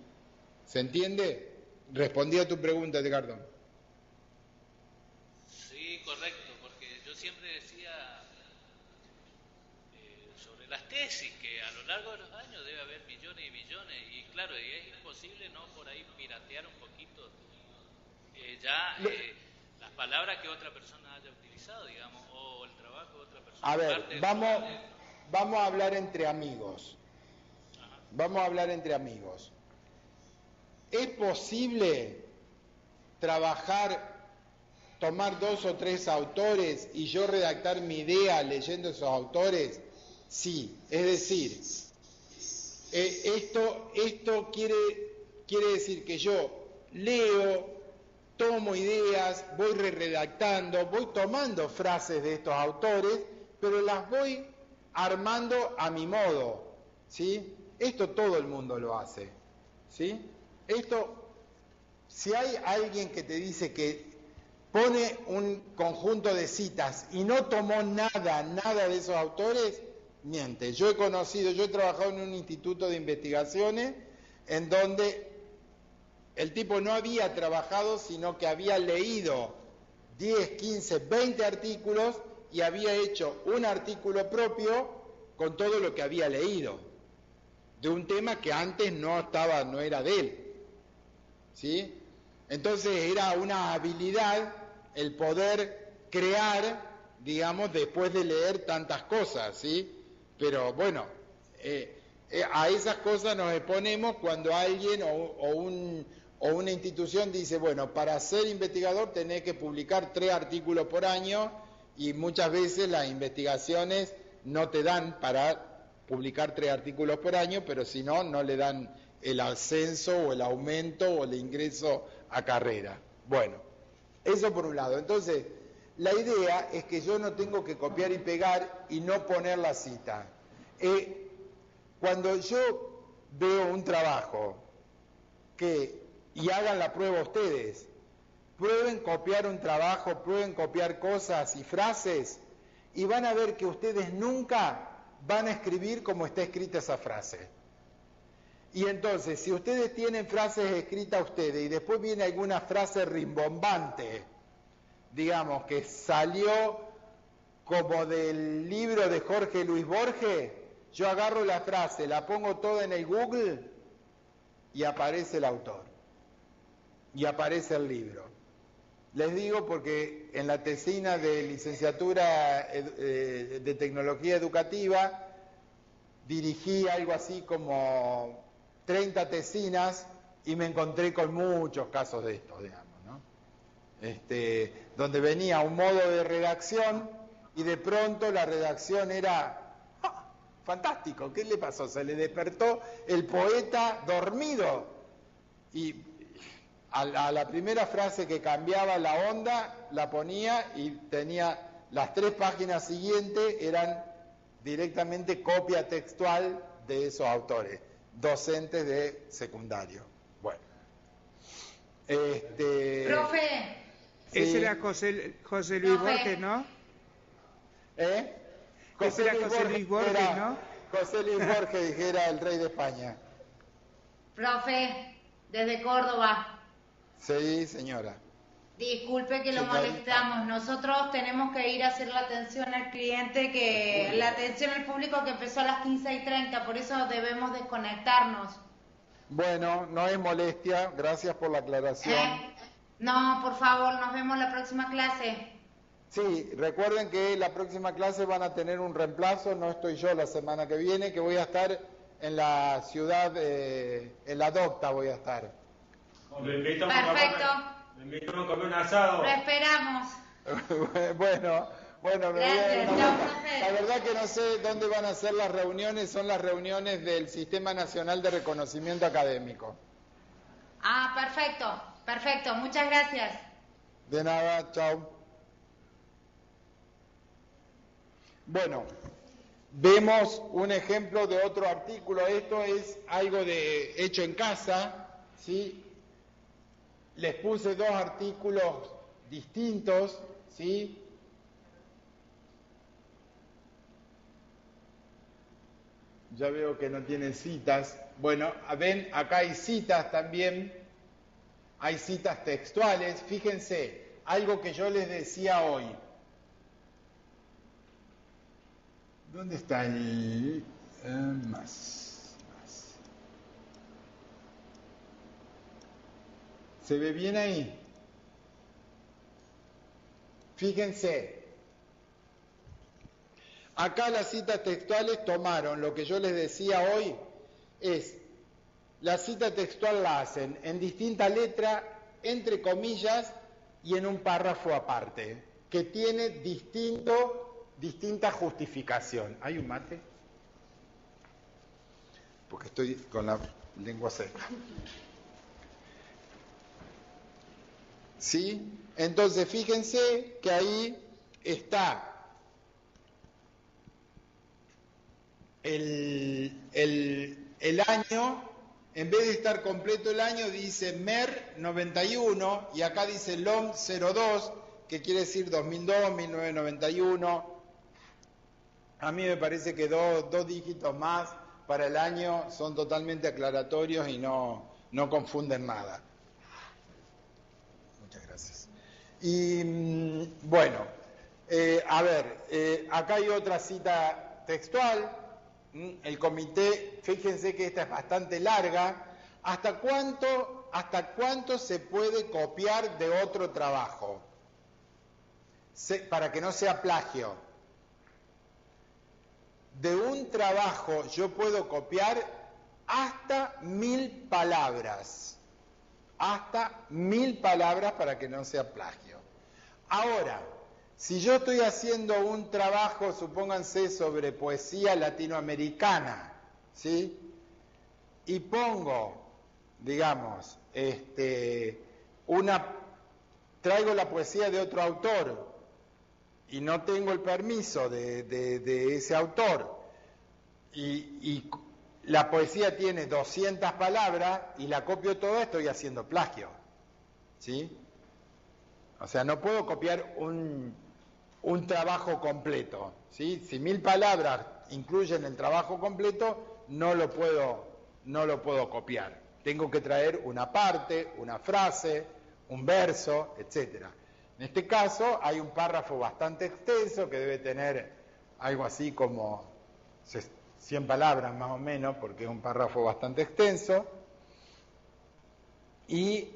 ¿Se entiende? Respondí a tu pregunta, Edgardo. Sí, correcto, porque yo siempre decía sobre las tesis que a lo largo de los años debe haber millones y millones, y claro, es imposible no por ahí piratear un poquito las palabras que otra persona haya utilizado, digamos, o el trabajo de otra persona. A ver, vamos a hablar entre amigos. Ajá. Vamos a hablar entre amigos. ¿Es posible tomar 2 o 3 autores y yo redactar mi idea leyendo esos autores? Sí, es decir, esto quiere decir que yo leo, tomo ideas, voy redactando, voy tomando frases de estos autores, pero las voy armando a mi modo, ¿sí? Esto todo el mundo lo hace, ¿sí? Esto, si hay alguien que te dice que pone un conjunto de citas y no tomó nada de esos autores, miente. Yo he trabajado en un instituto de investigaciones en donde el tipo no había trabajado, sino que había leído 10, 15, 20 artículos y había hecho un artículo propio con todo lo que había leído, de un tema que antes no era de él, ¿sí? Entonces era una habilidad el poder crear, digamos, después de leer tantas cosas, ¿sí? Pero bueno, a esas cosas nos exponemos cuando alguien o una institución dice, bueno, para ser investigador tenés que publicar 3 artículos por año, y muchas veces las investigaciones no te dan para publicar 3 artículos por año, pero si no, no le dan el ascenso o el aumento o el ingreso a carrera. Bueno, eso por un lado. Entonces, la idea es que yo no tengo que copiar y pegar y no poner la cita. Cuando yo veo un trabajo y hagan la prueba ustedes, prueben copiar un trabajo, prueben copiar cosas y frases, y van a ver que ustedes nunca van a escribir como está escrita esa frase. Y entonces, si ustedes tienen frases escritas ustedes y después viene alguna frase rimbombante, digamos, que salió como del libro de Jorge Luis Borges, yo agarro la frase, la pongo toda en el Google y aparece el autor. Y aparece el libro. Les digo porque en la tesina de licenciatura de tecnología educativa dirigí algo así como 30 tesinas y me encontré con muchos casos de estos, digamos, ¿no? Donde venía un modo de redacción y de pronto la redacción era fantástico. ¿Qué le pasó? Se le despertó el poeta dormido y A la primera frase que cambiaba la onda, la ponía y tenía las 3 páginas siguientes, eran directamente copia textual de esos autores, docentes de secundario. Bueno. Profe. Sí. Ese era José Luis Borges, ¿no? José Luis Borges, ¿no? José Luis Borges, que era el rey de España. Profe, desde Córdoba. Sí, señora. Disculpe que lo molestamos. Nosotros tenemos que ir a hacer la atención al cliente, la atención al público que empezó a las 15:30, por eso debemos desconectarnos. Bueno, no es molestia, gracias por la aclaración. No, por favor, nos vemos la próxima clase. Sí, recuerden que la próxima clase van a tener un reemplazo, no estoy yo la semana que viene, que voy a estar en la ciudad, en la Docta voy a estar. Perfecto. Me invito a comer un asado. Lo esperamos. Bueno, Gracias. La verdad que no sé dónde van a ser las reuniones, son las reuniones del Sistema Nacional de Reconocimiento Académico. Ah, perfecto, muchas gracias. De nada, chao. Bueno, vemos un ejemplo de otro artículo, esto es algo de hecho en casa, ¿sí? Les puse 2 artículos distintos, ¿sí? Ya veo que no tienen citas. Bueno, ven, acá hay citas también, hay citas textuales. Fíjense, algo que yo les decía hoy. ¿Dónde está el más? ¿Se ve bien ahí? Fíjense. Acá las citas textuales tomaron lo que yo les decía hoy, es la cita textual la hacen en distinta letra, entre comillas y en un párrafo aparte, que tiene distinta justificación. ¿Hay un mate? Porque estoy con la lengua seca. ¿Sí? Entonces fíjense que ahí está el año, en vez de estar completo el año, dice MER 91 y acá dice LOM 02, que quiere decir 2002, 1991. A mí me parece que dos dígitos más para el año son totalmente aclaratorios y no confunden nada. Muchas gracias. Y bueno, a ver, acá hay otra cita textual. El comité, fíjense que esta es bastante larga. ¿Hasta cuánto se puede copiar de otro trabajo? Para que no sea plagio. De un trabajo yo puedo copiar hasta 1000 palabras. Hasta 1000 palabras para que no sea plagio. Ahora, si yo estoy haciendo un trabajo, supónganse, sobre poesía latinoamericana, ¿sí? Y pongo, digamos, traigo la poesía de otro autor y no tengo el permiso de ese autor y la poesía tiene 200 palabras y la copio toda, estoy haciendo plagio, ¿sí? O sea, no puedo copiar un trabajo completo, ¿sí? Si 1000 palabras incluyen el trabajo completo, no lo puedo copiar. Tengo que traer una parte, una frase, un verso, etcétera. En este caso hay un párrafo bastante extenso que debe tener algo así como 100 palabras más o menos, porque es un párrafo bastante extenso. Y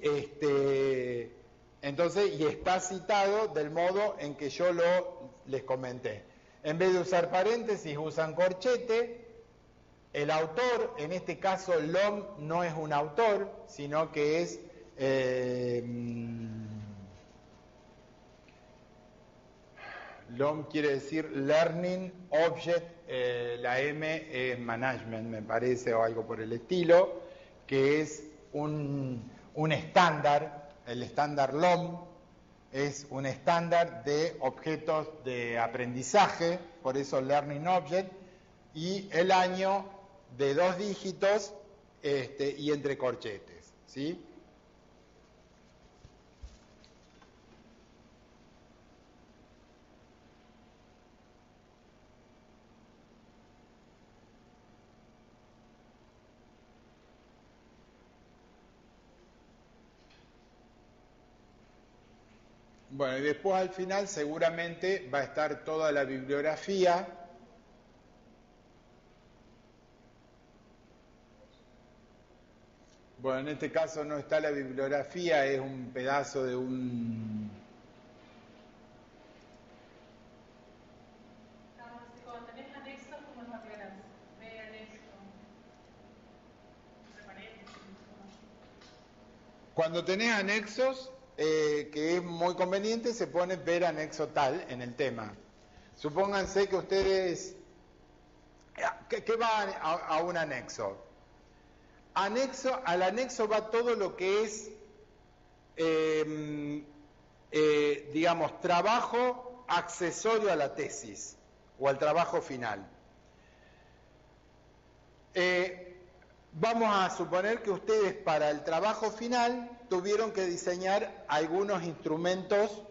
entonces, y está citado del modo en que yo les comenté. En vez de usar paréntesis, usan corchete. El autor, en este caso LOM, no es un autor, sino que es LOM quiere decir Learning Object, la M es Management, me parece, o algo por el estilo, que es un un estándar, el estándar LOM, es un estándar de objetos de aprendizaje, por eso Learning Object, y el año de 2 dígitos y entre corchetes, ¿sí? Bueno, y después al final seguramente va a estar toda la bibliografía. Bueno, en este caso no está la bibliografía, es un pedazo de un... Cuando tenés anexos, ¿cómo los aclarás? Ve anexo. Cuando tenés anexos, que es muy conveniente, se pone ver anexo tal en el tema. Supónganse que ustedes... ¿Qué va a un anexo? Al anexo va todo lo que es, digamos, trabajo accesorio a la tesis o al trabajo final. Vamos a suponer que ustedes para el trabajo final tuvieron que diseñar algunos instrumentos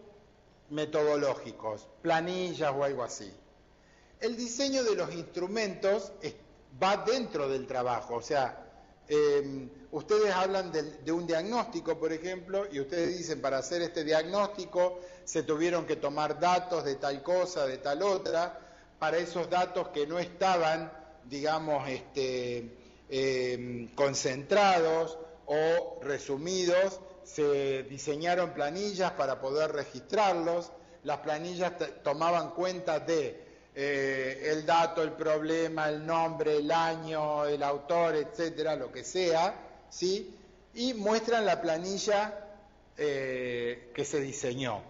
metodológicos, planillas o algo así. El diseño de los instrumentos va dentro del trabajo, o sea, ustedes hablan de un diagnóstico, por ejemplo, y ustedes dicen, para hacer este diagnóstico se tuvieron que tomar datos de tal cosa, de tal otra, para esos datos que no estaban, digamos, concentrados o resumidos, se diseñaron planillas para poder registrarlos. Las planillas tomaban cuenta de el dato, el problema, el nombre, el año, el autor, etcétera, lo que sea, ¿sí? Y muestran la planilla que se diseñó.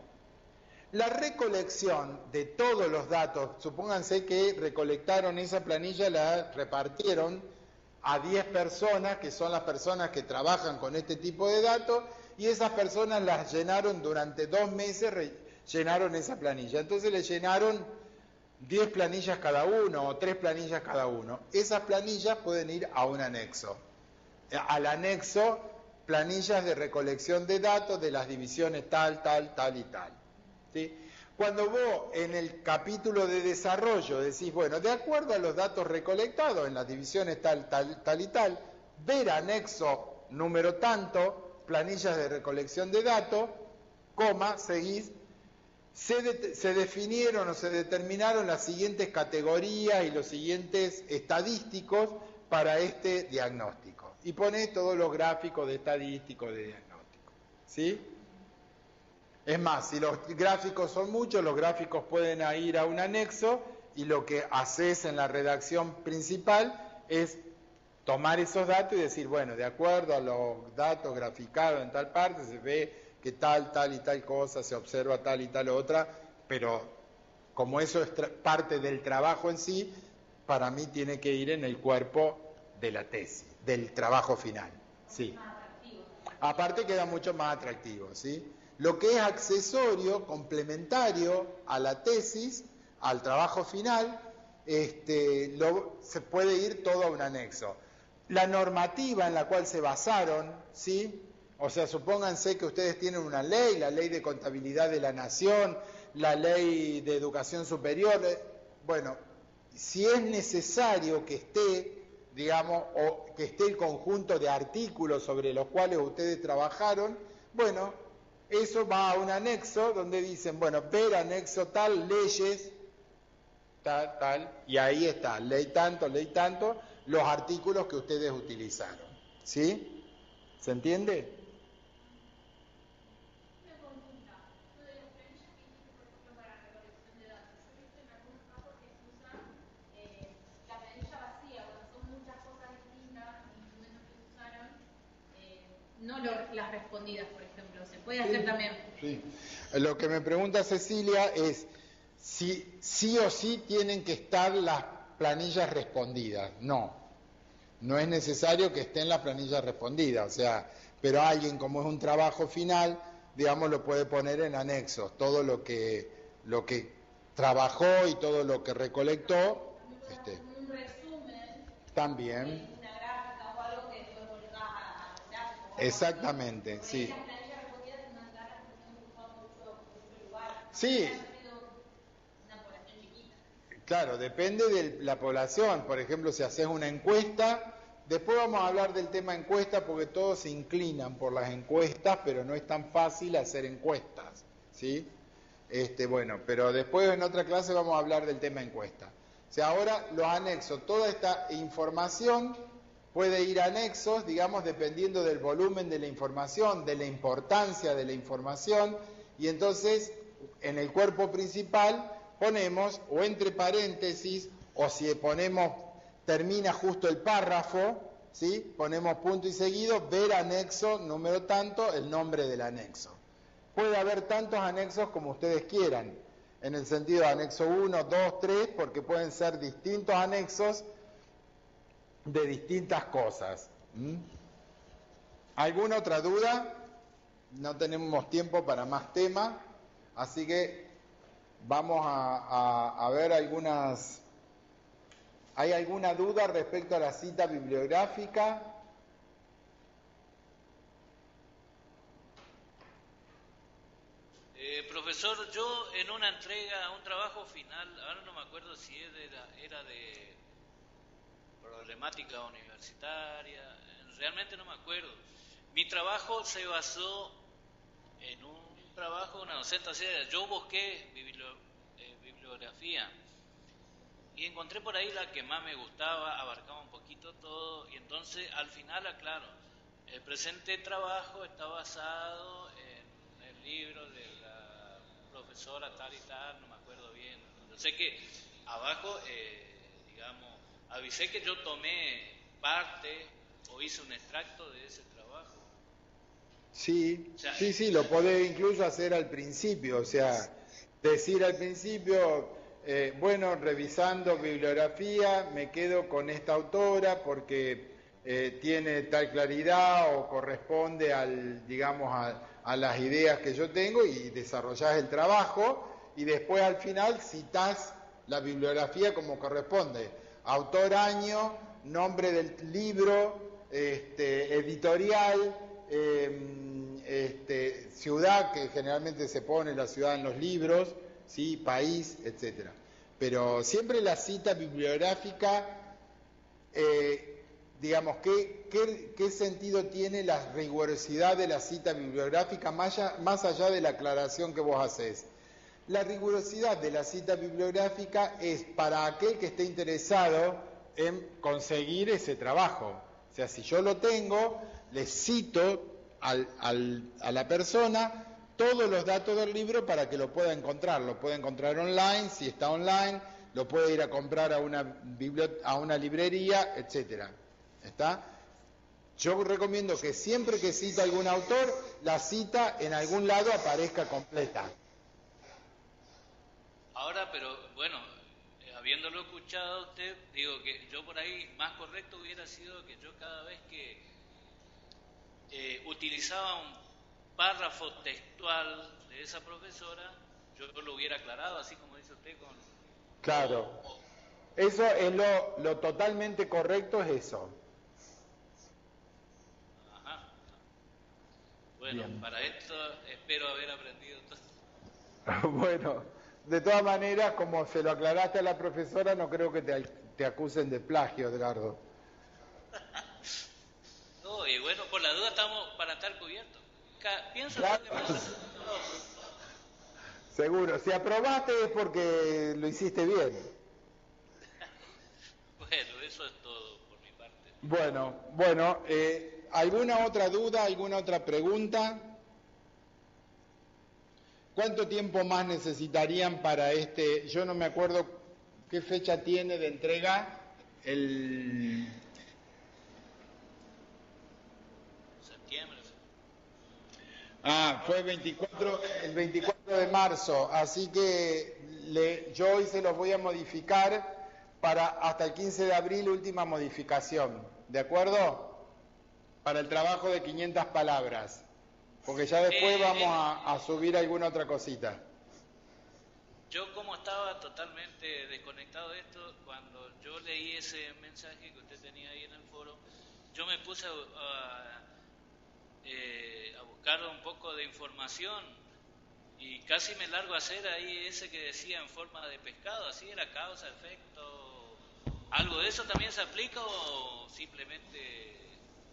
La recolección de todos los datos, supónganse que recolectaron esa planilla, la repartieron a 10 personas, que son las personas que trabajan con este tipo de datos, y esas personas las llenaron durante 2 meses, llenaron esa planilla. Entonces le llenaron 10 planillas cada uno o 3 planillas cada uno. Esas planillas pueden ir a un anexo. Al anexo, planillas de recolección de datos de las divisiones tal, tal, tal y tal. ¿Sí? Cuando vos en el capítulo de desarrollo decís, bueno, de acuerdo a los datos recolectados en las divisiones tal, tal, tal y tal, ver anexo número tanto, planillas de recolección de datos, coma, seguís, se definieron o se determinaron las siguientes categorías y los siguientes estadísticos para este diagnóstico. Y ponés todos los gráficos de estadístico de diagnóstico. ¿Sí? Es más, si los gráficos son muchos, los gráficos pueden ir a un anexo y lo que haces en la redacción principal es tomar esos datos y decir, bueno, de acuerdo a los datos graficados en tal parte, se ve que tal, tal y tal cosa, se observa tal y tal otra, pero como eso es parte del trabajo en sí, para mí tiene que ir en el cuerpo de la tesis, del trabajo final. Sí. Aparte queda mucho más atractivo, ¿sí? Lo que es accesorio, complementario a la tesis, al trabajo final, se puede ir todo a un anexo. La normativa en la cual se basaron, ¿sí? O sea, supónganse que ustedes tienen una ley, la ley de contabilidad de la nación, la ley de educación superior. Bueno, si es necesario que esté, digamos, o que esté el conjunto de artículos sobre los cuales ustedes trabajaron, bueno, eso va a un anexo donde dicen, bueno, ver anexo tal, leyes, tal, tal, y ahí está, ley tanto, los artículos que ustedes utilizaron. ¿Sí? ¿Se entiende? No las respondidas, por ejemplo, se puede hacer también. Sí. Lo que me pregunta Cecilia es si sí o sí tienen que estar las planillas respondidas. No es necesario que estén las planillas respondidas, o sea, pero alguien, como es un trabajo final, digamos, lo puede poner en anexos, todo lo que trabajó y todo lo que recolectó. Un resumen. También. Una gráfica o algo que después volvás a Exactamente, sí. Las planillas recogidas en unas ganas que no ocupan mucho lugar. Sí. Una población chiquita. Claro, depende de la población. Por ejemplo, si haces una encuesta, después vamos a hablar del tema encuesta porque todos se inclinan por las encuestas, pero no es tan fácil hacer encuestas, ¿sí? Bueno, pero después en otra clase vamos a hablar del tema encuesta. O sea, ahora los anexos, toda esta información puede ir a anexos, digamos, dependiendo del volumen de la información, de la importancia de la información, y entonces en el cuerpo principal ponemos, o entre paréntesis, o si ponemos, termina justo el párrafo, ¿sí? Ponemos punto y seguido, ver anexo, número tanto, el nombre del anexo. Puede haber tantos anexos como ustedes quieran, en el sentido de anexo 1, 2, 3, porque pueden ser distintos anexos de distintas cosas. ¿Alguna otra duda? No tenemos tiempo para más temas, así que vamos a ver algunas. ¿Hay alguna duda respecto a la cita bibliográfica? Profesor, yo en una entrega, un trabajo final, ahora no me acuerdo si era de problemática universitaria, realmente no me acuerdo. Mi trabajo se basó en un trabajo de una docente, o sea, yo busqué bibliografía y encontré por ahí la que más me gustaba, abarcaba un poquito todo, y entonces al final aclaro, el presente trabajo está basado en el libro de la profesora tal y tal, no me acuerdo bien. Yo sé que abajo, digamos, avisé que yo tomé parte o hice un extracto de ese trabajo. Sí, O sea, sí, lo podés incluso hacer al principio, o sea, decir al principio, bueno, revisando bibliografía, me quedo con esta autora porque tiene tal claridad o corresponde al, digamos, a las ideas que yo tengo, y desarrollás el trabajo, y después al final citás la bibliografía como corresponde, autor, año, nombre del libro, editorial, ciudad, que generalmente se pone la ciudad en los libros, ¿sí? País, etcétera. Pero siempre la cita bibliográfica, digamos, ¿qué sentido tiene la rigurosidad de la cita bibliográfica más allá de la aclaración que vos hacés? La rigurosidad de la cita bibliográfica es para aquel que esté interesado en conseguir ese trabajo. O sea, si yo lo tengo, le cito a la persona todos los datos del libro para que lo pueda encontrar. Lo puede encontrar online, si está online, lo puede ir a comprar a una librería, etcétera. ¿Está? Yo recomiendo que siempre que cita algún autor, la cita en algún lado aparezca completa. Ahora, pero bueno, habiéndolo escuchado a usted, digo que yo por ahí más correcto hubiera sido que yo cada vez que utilizaba un párrafo textual de esa profesora, yo lo hubiera aclarado, así como dice usted con... Claro, eso es lo totalmente correcto, es eso. Ajá. Bueno, bien. Para esto espero haber aprendido todo. Bueno, de todas maneras, como se lo aclaraste a la profesora, no creo que te acusen de plagio, Edgardo. No, y bueno, por la duda estamos para estar cubiertos. Pienso claro. Que más... Seguro, si aprobaste es porque lo hiciste bien. Bueno, eso es todo por mi parte. Bueno, ¿alguna otra duda, alguna otra pregunta? ¿Cuánto tiempo más necesitarían para yo no me acuerdo qué fecha tiene de entrega septiembre. Fue el 24 de marzo, así que yo hoy se los voy a modificar para hasta el 15 de abril, última modificación, ¿de acuerdo? para el trabajo de 500 palabras, porque ya después vamos a subir alguna otra cosita. Yo como estaba totalmente desconectado de esto, cuando yo leí ese mensaje que usted tenía ahí en el foro, yo me puse a buscar un poco de información y casi me largo a hacer ahí ese que decía en forma de pescado, así era causa, efecto, ¿algo de eso también se aplica o simplemente...?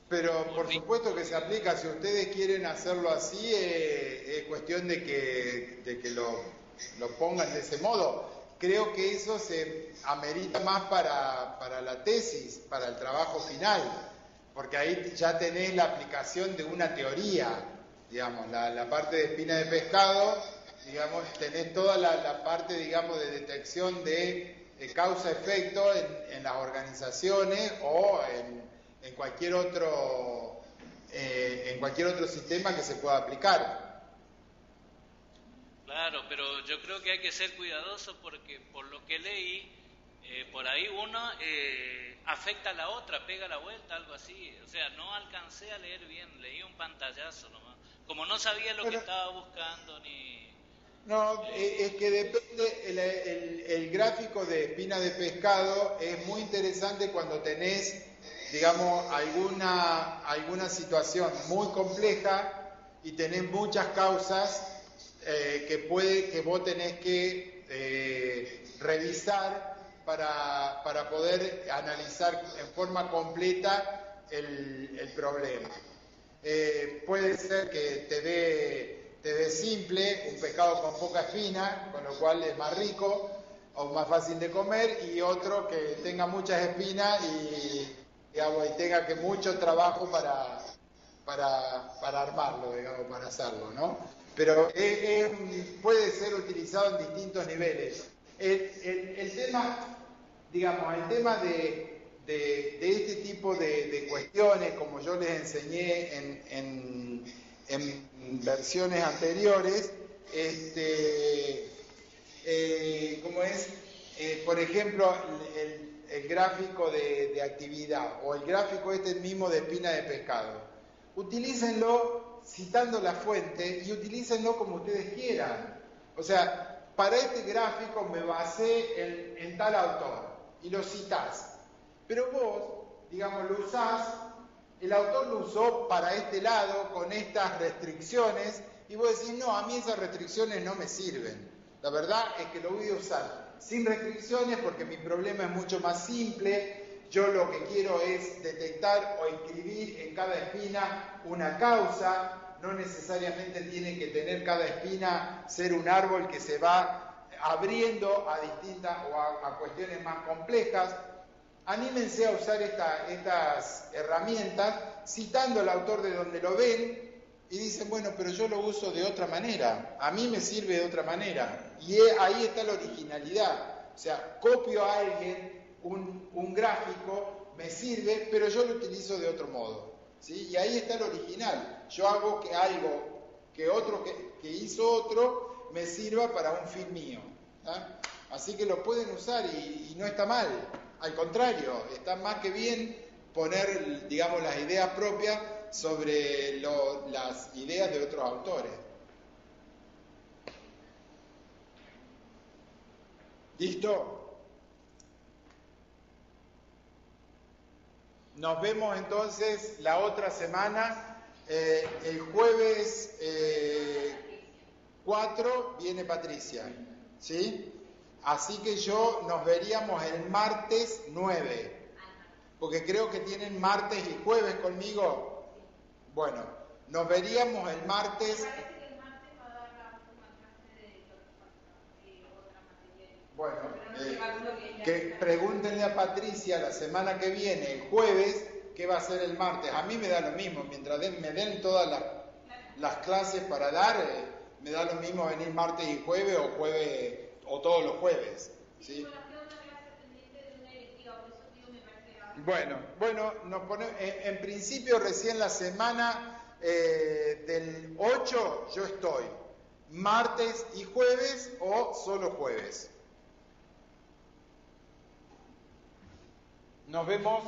Pero por supuesto que se aplica, si ustedes quieren hacerlo así, es cuestión de que lo pongan de ese modo. Creo que eso se amerita más para la tesis, para el trabajo final, porque ahí ya tenés la aplicación de una teoría, digamos, la parte de espina de pescado, digamos, tenés toda la parte, digamos, de detección de causa-efecto en las organizaciones o en cualquier otro sistema que se pueda aplicar. Claro, pero yo creo que hay que ser cuidadoso porque por lo que leí, por ahí uno afecta a la otra, pega la vuelta, algo así. O sea, no alcancé a leer bien, leí un pantallazo nomás. Como no sabía lo que estaba buscando ni... No, es que depende, el gráfico de espina de pescado es muy interesante cuando tenés, digamos, alguna situación muy compleja y tenés muchas causas que vos tenés que revisar para poder analizar en forma completa el problema. Puede ser que te dé simple, un pescado con poca espina, con lo cual es más rico o más fácil de comer, y otro que tenga muchas espinas y tenga que mucho trabajo para armarlo, digamos, para hacerlo, ¿no? Pero puede ser utilizado en distintos niveles. El tema, digamos, el tema de este tipo de cuestiones, como yo les enseñé en versiones anteriores, ¿cómo es? Por ejemplo, el gráfico de actividad o el gráfico mismo de espina de pescado. Utilícenlo citando la fuente y utilícenlo como ustedes quieran. O sea, para este gráfico me basé en tal autor y lo citás. Pero vos, digamos, lo usás, el autor lo usó para este lado, con estas restricciones, y vos decís, no, a mí esas restricciones no me sirven. La verdad es que lo voy a usar sin restricciones porque mi problema es mucho más simple. Yo lo que quiero es detectar o inscribir en cada espina una causa. No necesariamente tiene que tener cada espina ser un árbol que se va abriendo a distintas o a cuestiones más complejas. Anímense a usar estas herramientas citando al autor de donde lo ven y dicen, bueno, pero yo lo uso de otra manera, a mí me sirve de otra manera. Y ahí está la originalidad. O sea, copio a alguien un gráfico, me sirve, pero yo lo utilizo de otro modo, ¿sí? Y ahí está el original. Yo hago que algo que hizo otro me sirva para un fin mío, ¿tá? Así que lo pueden usar y no está mal. Al contrario, está más que bien poner, digamos, las ideas propias sobre las ideas de otros autores. ¿Listo? Nos vemos entonces la otra semana. El jueves 4 viene Patricia, ¿sí? Así que nos veríamos el martes 9, porque creo que tienen martes y jueves conmigo. Bueno, nos veríamos el martes. Bueno, que pregúntenle a Patricia la semana que viene, el jueves, qué va a ser el martes. A mí me da lo mismo, mientras me den todas las clases para dar, me da lo mismo venir martes y jueves o todos los jueves, ¿sí? Bueno, en principio recién la semana del 8 yo estoy, martes y jueves o solo jueves. Nos vemos.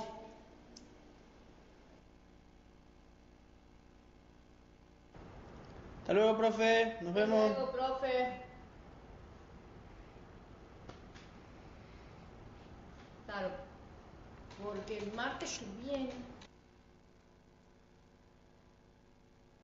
Hasta luego, profe. Nos vemos. Hasta luego, profe. Claro, porque el martes que viene